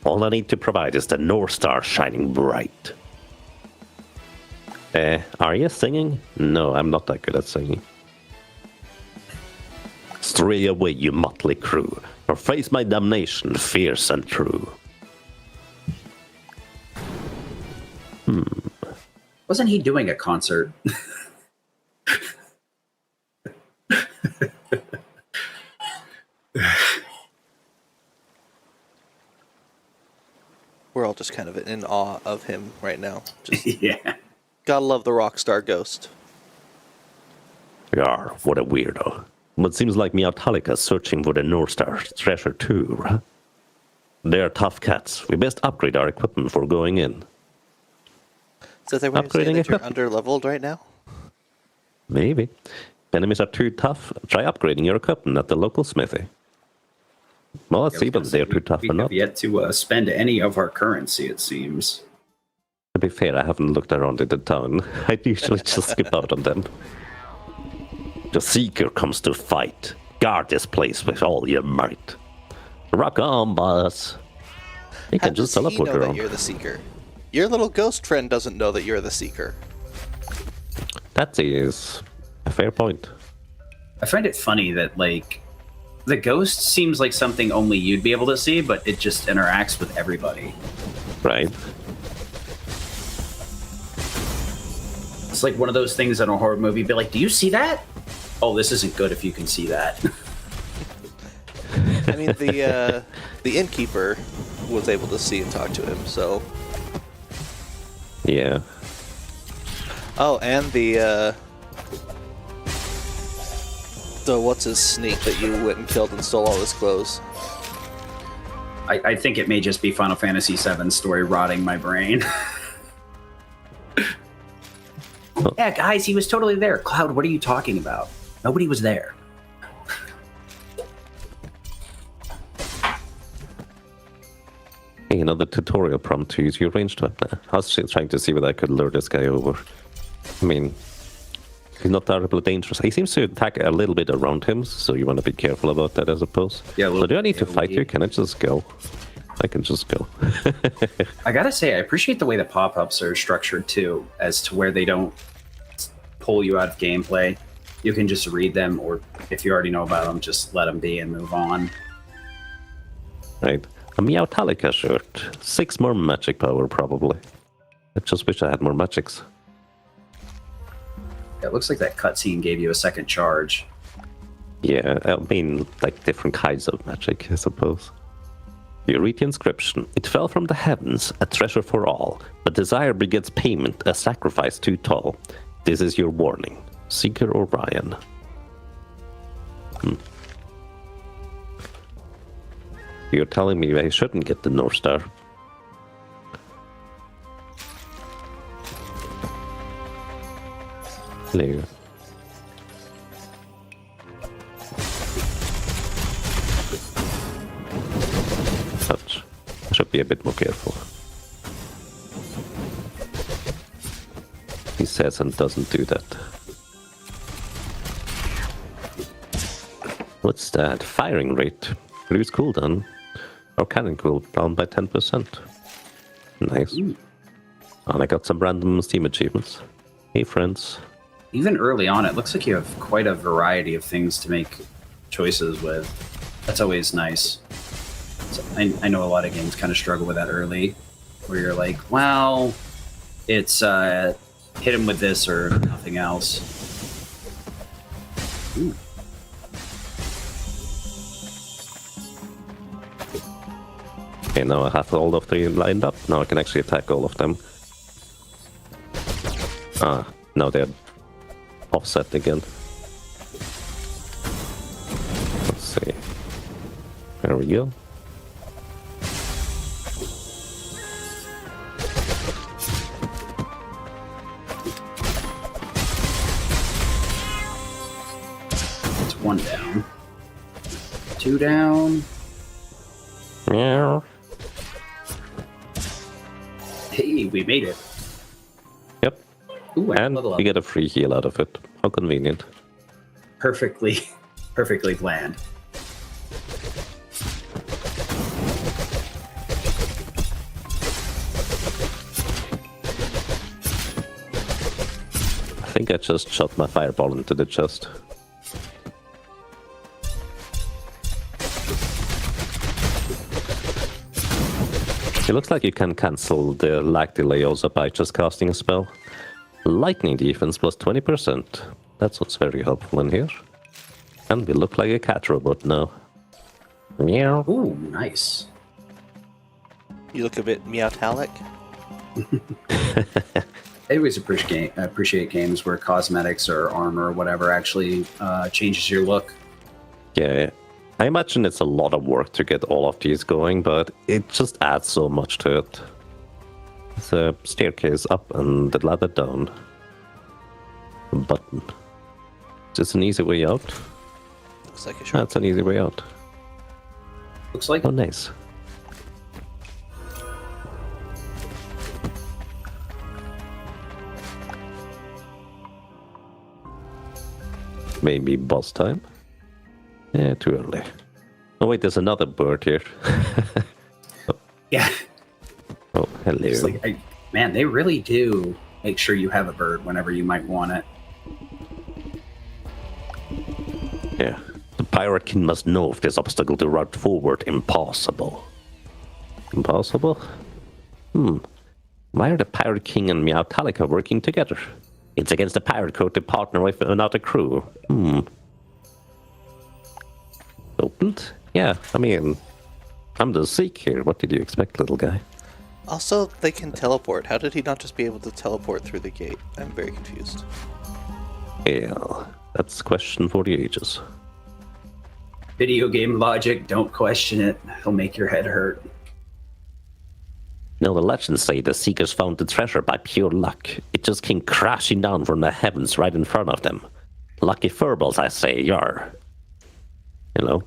All I need to provide is the North Star shining bright. Are you singing? No, I'm not that good at singing. Stray away, you motley crew, or face my damnation, fierce and true. Wasn't he doing a concert? We're all just kind of in awe of him right now. Just Yeah. gotta love the Rockstar Ghost. Yar, what a weirdo. But seems like Meowtalica's searching for the North Star treasure too, right? They're tough cats. We best upgrade our equipment before going in. So they were saying Upgrading that you're equipment. under-leveled right now? Maybe. If enemies are too tough, try upgrading your equipment at the local smithy. Well, let's see, but they're too tough or We not. have yet to spend any of our currency, it seems. To be fair, I haven't looked around in the town. I usually just skip out on them. The Seeker comes to fight. Guard this place with all your might. Rock on, boss. You can just teleport know that around. you're the Seeker? Your little ghost friend doesn't know that you're the Seeker. That is a fair point. I find it funny that, like, the ghost seems like something only you'd be able to see, but it just interacts with everybody. Right. It's like one of those things in a horror movie, be like, do you see that? Oh, this isn't good if you can see that. I mean, the innkeeper was able to see and talk to him, so... Yeah. Oh, and the what's his sneak that you went and killed and stole all his clothes? I think it may just be Final Fantasy VII story rotting my brain. Yeah, guys, he was totally there. Cloud, what are you talking about? Nobody was there. Hey, another tutorial prompt to use your ranged weapon. I was trying to see whether I could lure this guy over. I mean, he's not terribly dangerous. He seems to attack a little bit around him, so you want to be careful about that, I suppose. Yeah, so do I need to fight you? Can I just go? I can just go. I gotta say, I appreciate the way the pop-ups are structured, too, as to where they don't pull you out of gameplay. You can just read them, or if you already know about them, just let them be and move on. Right. A Meowtalica shirt. 6 more magic power, probably. I just wish I had more magics. It looks like that cutscene gave you a second charge. Yeah, I mean, like different kinds of magic, I suppose. You read the inscription. It fell from the heavens, a treasure for all. But desire begets payment, a sacrifice too tall. This is your warning. Seeker Orion. You're telling me I shouldn't get the North Star. Hello. Touch. I should be a bit more careful. He says and doesn't do that. What's that? Firing rate. Reduce cooldown. Or cannon cooldown by 10%. Nice. Ooh. And I got some random Steam achievements. Hey, friends. Even early on, it looks like you have quite a variety of things to make choices with. That's always nice. So I know a lot of games kind of struggle with that early, where you're like, well, it's hit him with this or nothing else. Ooh. Okay, now I have all of them lined up. Now I can actually attack all of them. Ah, now they're offset again. Let's see. There we go. It's 1 down. 2 down. Meow. Hey, we made it. Yep. Ooh, And level up. we get a free heal out of it. How convenient. Perfectly planned. I think I just shot my fireball into the chest. It looks like you can cancel the lag delay also by just casting a spell. Lightning defense plus 20%. That's what's very helpful in here. And we look like a cat robot now. Meow. Ooh, nice. You look a bit meowtalic. I always appreciate games where cosmetics or armor or whatever actually changes your look. Yeah, I imagine it's a lot of work to get all of these going, but it just adds so much to it. There's a staircase up and the ladder down. A button. Is this an easy way out? Looks like a short. That's an easy way out. Looks like. Oh, nice. Maybe boss time? Yeah, too early. Oh wait, there's another bird here. Yeah. Oh, hello. It's like, man, they really do make sure you have a bird whenever you might want it. Yeah. The Pirate King must know if this obstacle to route forward impossible. Impossible? Why are the Pirate King and Meowtalica working together? It's against the Pirate Code to partner with another crew. Opened? Yeah, I mean, I'm the Seeker. What did you expect, little guy? Also, they can teleport. How did he not just be able to teleport through the gate? I'm very confused. Yeah, that's a question for the ages. Video game logic, don't question it. It'll make your head hurt. No, the legends say the Seekers found the treasure by pure luck. It just came crashing down from the heavens right in front of them. Lucky furballs, I say, yar. You know,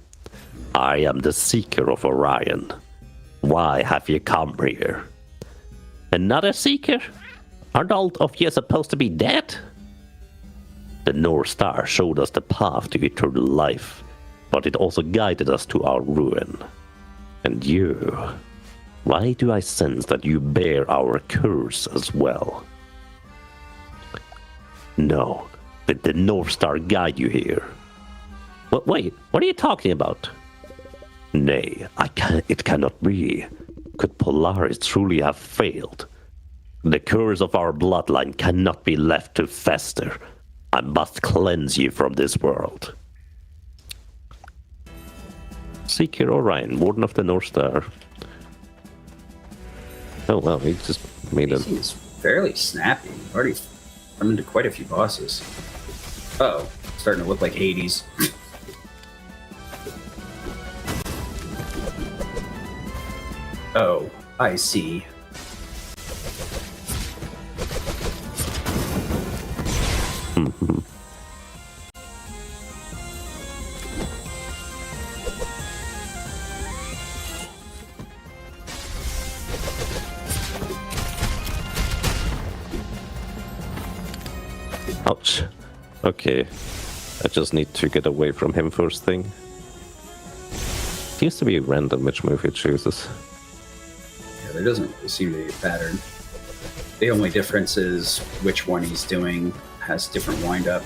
I am the Seeker of Orion. Why have you come here? Another Seeker? Aren't all of you supposed to be dead? The North Star showed us the path to eternal life, but it also guided us to our ruin. And you... why do I sense that you bear our curse as well? No, did the North Star guide you here? Wait, what are you talking about? Nay, it cannot be. Could Polaris truly have failed? The curse of our bloodline cannot be left to fester. I must cleanse you from this world. Seeker Orion, Warden of the North Star. Oh well, he just made He a... seems fairly snappy. Already run into quite a few bosses. Uh-oh, starting to look like Hades. Oh, I see. Ouch. Okay. I just need to get away from him first thing. Seems to be random which move he chooses. Yeah, there doesn't really seem to be a pattern. The only difference is which one he's doing has different wind-up. I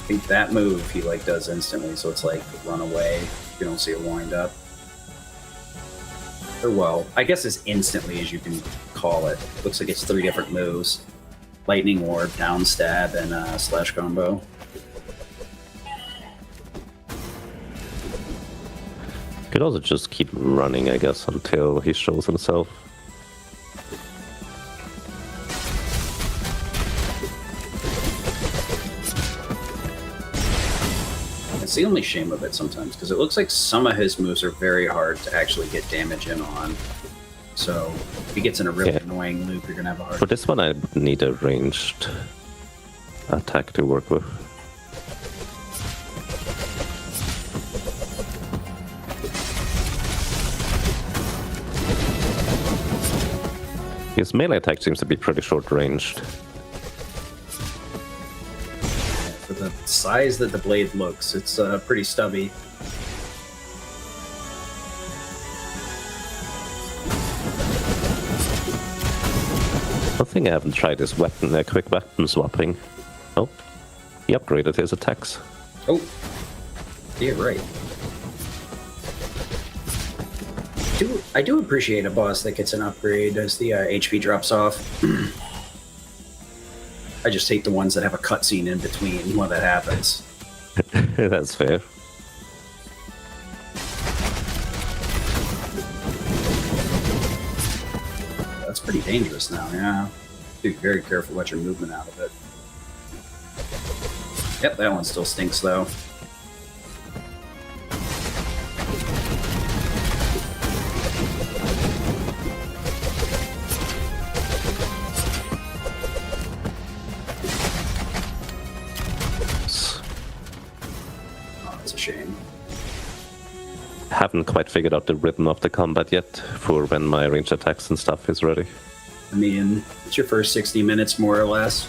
think that move he does instantly, so it's like run away. You don't see a wind-up. Or well, I guess as instantly as you can call it. Looks like it's 3 different moves. Lightning Orb, down stab, and slash combo. Could also just keep running, I guess, until he shows himself. It's the only shame of it sometimes, because it looks like some of his moves are very hard to actually get damage in on. So if he gets in a really annoying loop, you're going to have a hard For this one, I need a ranged attack to work with. His melee attack seems to be pretty short-ranged. For the size that the blade looks, it's pretty stubby. I think I haven't tried this weapon, quick weapon swapping. Oh, he upgraded his attacks. Oh, yeah, right. I do appreciate a boss that gets an upgrade as the HP drops off. I just hate the ones that have a cutscene in between when that happens. That's fair. That's pretty dangerous now, yeah. Be very careful about your movement out of it. Yep, that one still stinks though. Oh, that's a shame. interesting. Haven't quite figured out the rhythm of the combat yet for when my range attacks and stuff is ready. I mean, it's your first 60 minutes, more or less.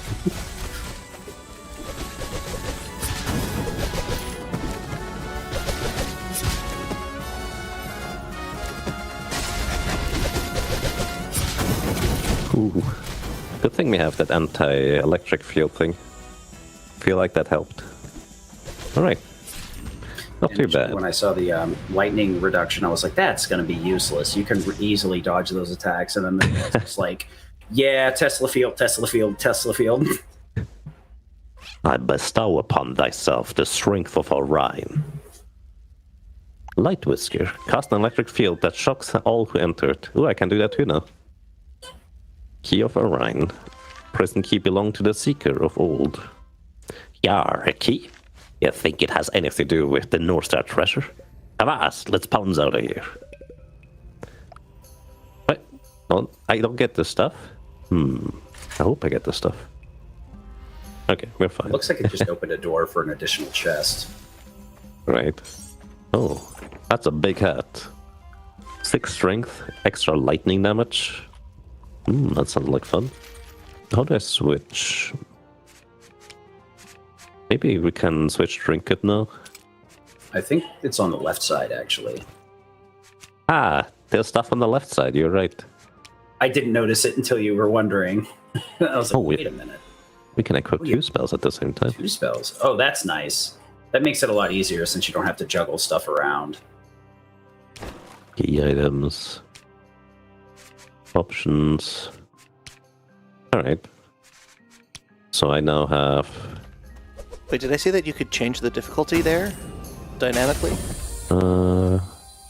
Ooh. Good thing we have that anti-electric field thing. Feel like that helped. Alright. Not too bad. When I saw the lightning reduction, I was like, that's going to be useless. You can easily dodge those attacks. And then it's like, yeah, Tesla field, Tesla field, Tesla field. I bestow upon thyself the strength of Orion. Light Whisker. Cast an electric field that shocks all who enter it. Ooh, I can do that too now. Key of Orion. Present key belonged to the Seeker of old. Yar, a key? You think it has anything to do with the North Star treasure? Avast, let's pounce out of here. What? Oh, I don't get this stuff? I hope I get this stuff. Okay, we're fine. Looks like it just opened a door for an additional chest. Right. Oh, that's a big hat. 6 strength, extra lightning damage. That sounds like fun. How do I switch? Maybe we can switch trinket now. I think it's on the left side, actually. Ah, there's stuff on the left side, you're right. I didn't notice it until you were wondering. I was like, wait a minute. We can equip 2 spells at the same time. 2 spells. Oh, that's nice. That makes it a lot easier since you don't have to juggle stuff around. Key items. Options. Alright. So I now have... Wait, did I see that you could change the difficulty there? Dynamically? Oh,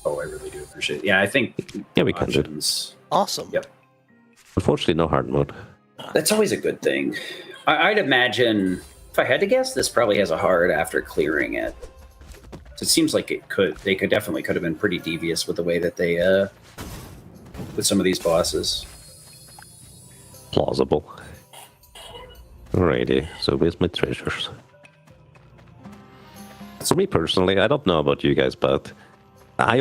I really do appreciate it. Yeah, I think... Yeah, we can do it. Awesome. Yep. Unfortunately, no hard mode. That's always a good thing. I'd imagine, if I had to guess, this probably has a hard after clearing it. So it seems like they could definitely could have been pretty devious with the way that they, with some of these bosses. Plausible. Alrighty, so where's my treasures? For me personally, I don't know about you guys, but I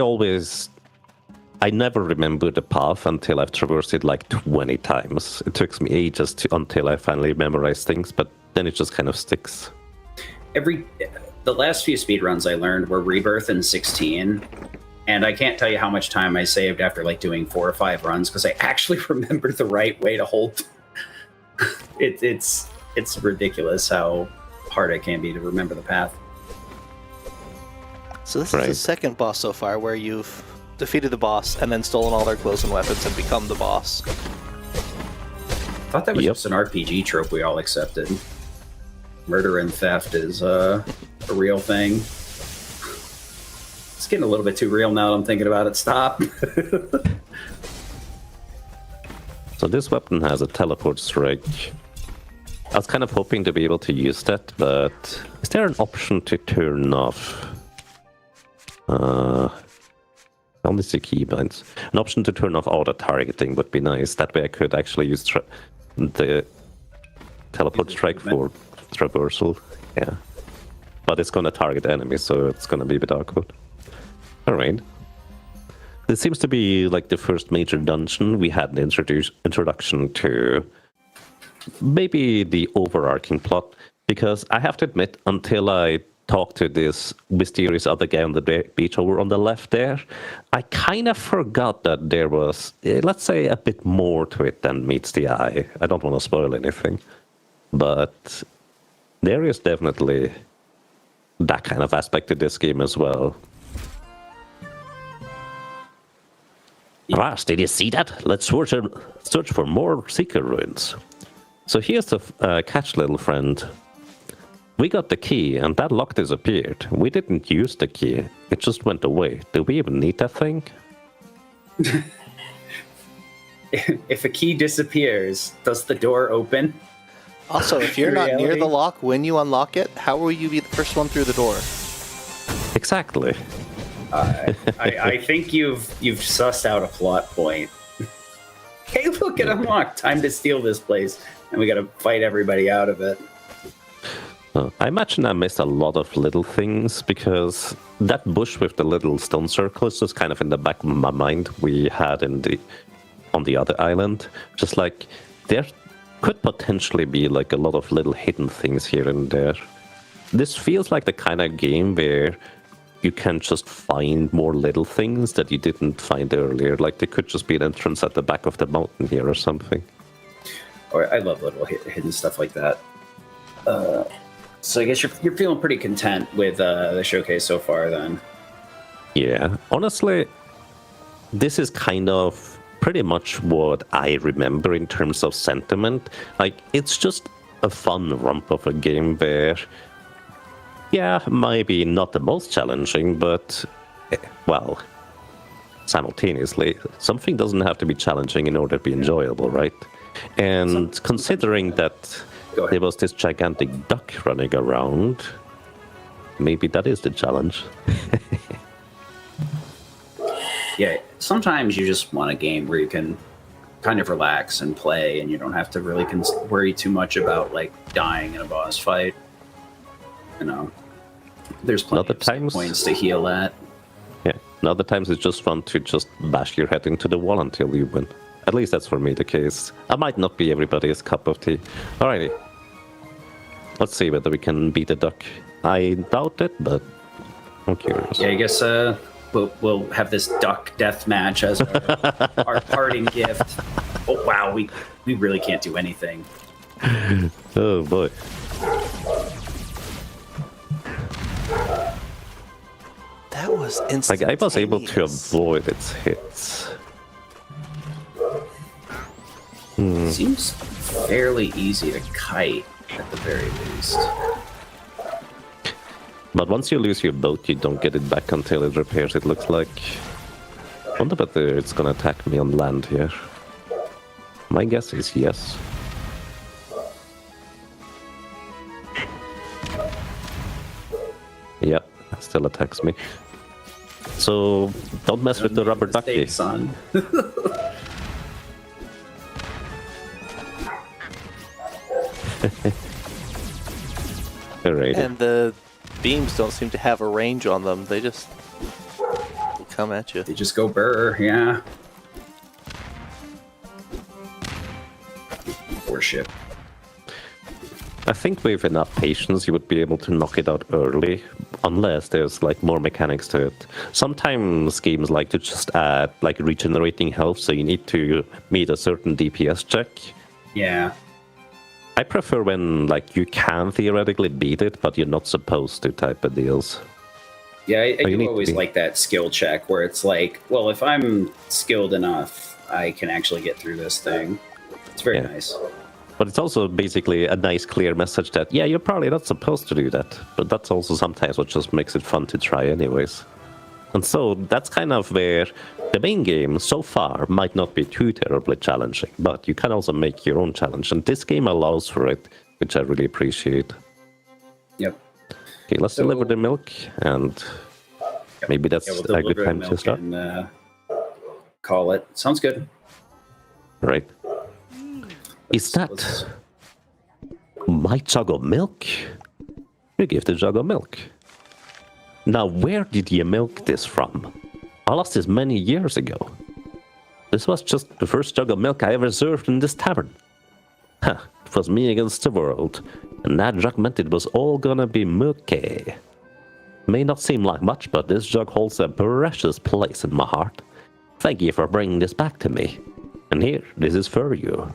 never remember the path until I've traversed it like 20 times. It took me ages until I finally memorized things, but then it just kind of sticks. The last few speedruns I learned were Rebirth and 16, and I can't tell you how much time I saved after like doing 4 or 5 runs because I actually remembered the right way to hold. It's ridiculous how hard it can be to remember the path. So this is the second boss so far where you've defeated the boss and then stolen all their clothes and weapons and become the boss. I thought that was just an RPG trope we all accepted. Murder and theft is a real thing. It's getting a little bit too real now that I'm thinking about it. Stop. So this weapon has a teleport strike. I was kind of hoping to be able to use that, but is there an option to turn off? Only see keybinds. An option to turn off auto targeting would be nice. That way I could actually use the teleport strike for traversal. Yeah. But it's going to target enemies, so it's going to be a bit awkward. Alright. This seems to be like the first major dungeon we had an introduction to maybe the overarching plot, because I have to admit, until I talked to this mysterious other guy on the beach over on the left there, I kind of forgot that there was, let's say, a bit more to it than meets the eye. I don't want to spoil anything, but there is definitely that kind of aspect to this game as well. Ras, did you see that? Let's search for more Seeker ruins. So here's the catch, little friend. We got the key, and that lock disappeared. We didn't use the key. It just went away. Do we even need that thing? If a key disappears, does the door open? Also, if you're not near the lock when you unlock it, how will you be the first one through the door? Exactly. I think you've sussed out a plot point. Hey, look, it unlocked. Time to steal this place, and we got to fight everybody out of it. I imagine I missed a lot of little things because that bush with the little stone circle is just kind of in the back of my mind we had on the other island. Just like there could potentially be like a lot of little hidden things here and there. This feels like the kind of game where you can just find more little things that you didn't find earlier. Like there could just be an entrance at the back of the mountain here or something. Oh, I love little hidden stuff like that. So I guess you're feeling pretty content with the showcase so far, then. Yeah, honestly, this is kind of pretty much what I remember in terms of sentiment. Like, it's just a fun romp of a game where, yeah, maybe not the most challenging, but, well, simultaneously, something doesn't have to be challenging in order to be enjoyable, right? And considering that there was this gigantic duck running around, maybe that is the challenge. Yeah, sometimes you just want a game where you can kind of relax and play, and you don't have to really worry too much about like dying in a boss fight. You know, there's plenty of points to heal at. Yeah, and other times it's just fun to just bash your head into the wall until you win. At least that's for me the case. I might not be everybody's cup of tea. Alrighty. Let's see whether we can beat the duck. I doubt it, but I'm curious. Yeah, I guess we'll have this duck death match as our parting gift. Oh wow, we really can't do anything. Oh boy. That was instantaneous. Like I was able to avoid its hits. Seems fairly easy to kite at the very least. But once you lose your boat, you don't get it back until it repairs, it looks like. I wonder whether it's gonna attack me on land here. My guess is yes. Yep, it still attacks me. So, don't mess with the rubber ducky. Son. Alright. And the beams don't seem to have a range on them. They just will come at you. They just go burr, yeah. Poor ship. I think with enough patience you would be able to knock it out early, unless there's like more mechanics to it. Sometimes games like to just add like regenerating health, so you need to meet a certain DPS check. Yeah. I prefer when like you can theoretically beat it, but you're not supposed to type of deals. Yeah, I do always like that skill check where it's like, well, if I'm skilled enough, I can actually get through this thing. It's very nice. But it's also basically a nice, clear message that, yeah, you're probably not supposed to do that. But that's also sometimes what just makes it fun to try anyways. And so that's kind of where the main game so far might not be too terribly challenging, but you can also make your own challenge. And this game allows for it, which I really appreciate. Yep. Okay, let's deliver the milk, and maybe that's a good time to start. And, call it. Sounds good. Right. Is that my jug of milk? You give the jug of milk. Now, where did you milk this from? I lost this many years ago. This was just the first jug of milk I ever served in this tavern. Huh, it was me against the world, and that jug meant it was all gonna be milky. May not seem like much, but this jug holds a precious place in my heart. Thank you for bringing this back to me. And here, this is for you.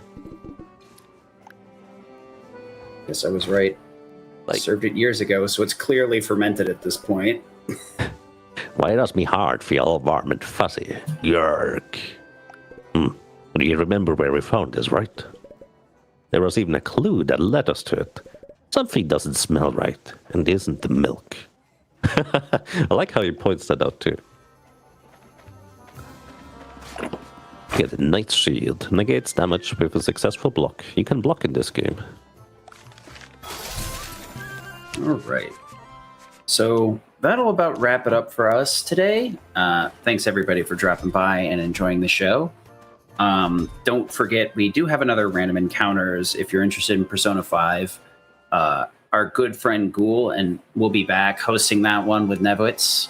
Guess I was right. I served it years ago, so it's clearly fermented at this point. Why does me heart feel warm and fuzzy? Yerk. Do you remember where we found this, right? There was even a clue that led us to it. Something doesn't smell right, and isn't the milk. I like how he points that out too. Get a Knight's Shield. Negates damage with a successful block. You can block in this game. All right. So that'll about wrap it up for us today. Thanks everybody for dropping by and enjoying the show. Don't forget, we do have another random encounters. If you're interested in Persona 5, our good friend Ghoul, and we'll be back hosting that one with Nevitz.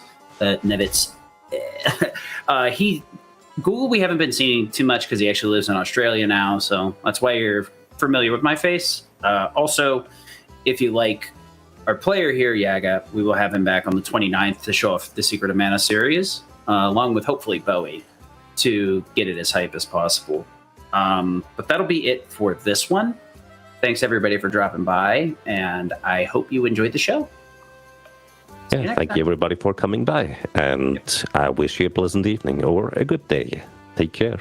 Ghoul, we haven't been seeing too much because he actually lives in Australia now, so that's why you're familiar with my face. Also, if you like our player here, Yaga, we will have him back on the 29th to show off the Secret of Mana series, along with hopefully Bowie, to get it as hype as possible. But that'll be it for this one. Thanks everybody for dropping by, and I hope you enjoyed the show. Yeah, thank you everybody for coming by, and I wish you a pleasant evening or a good day. Take care.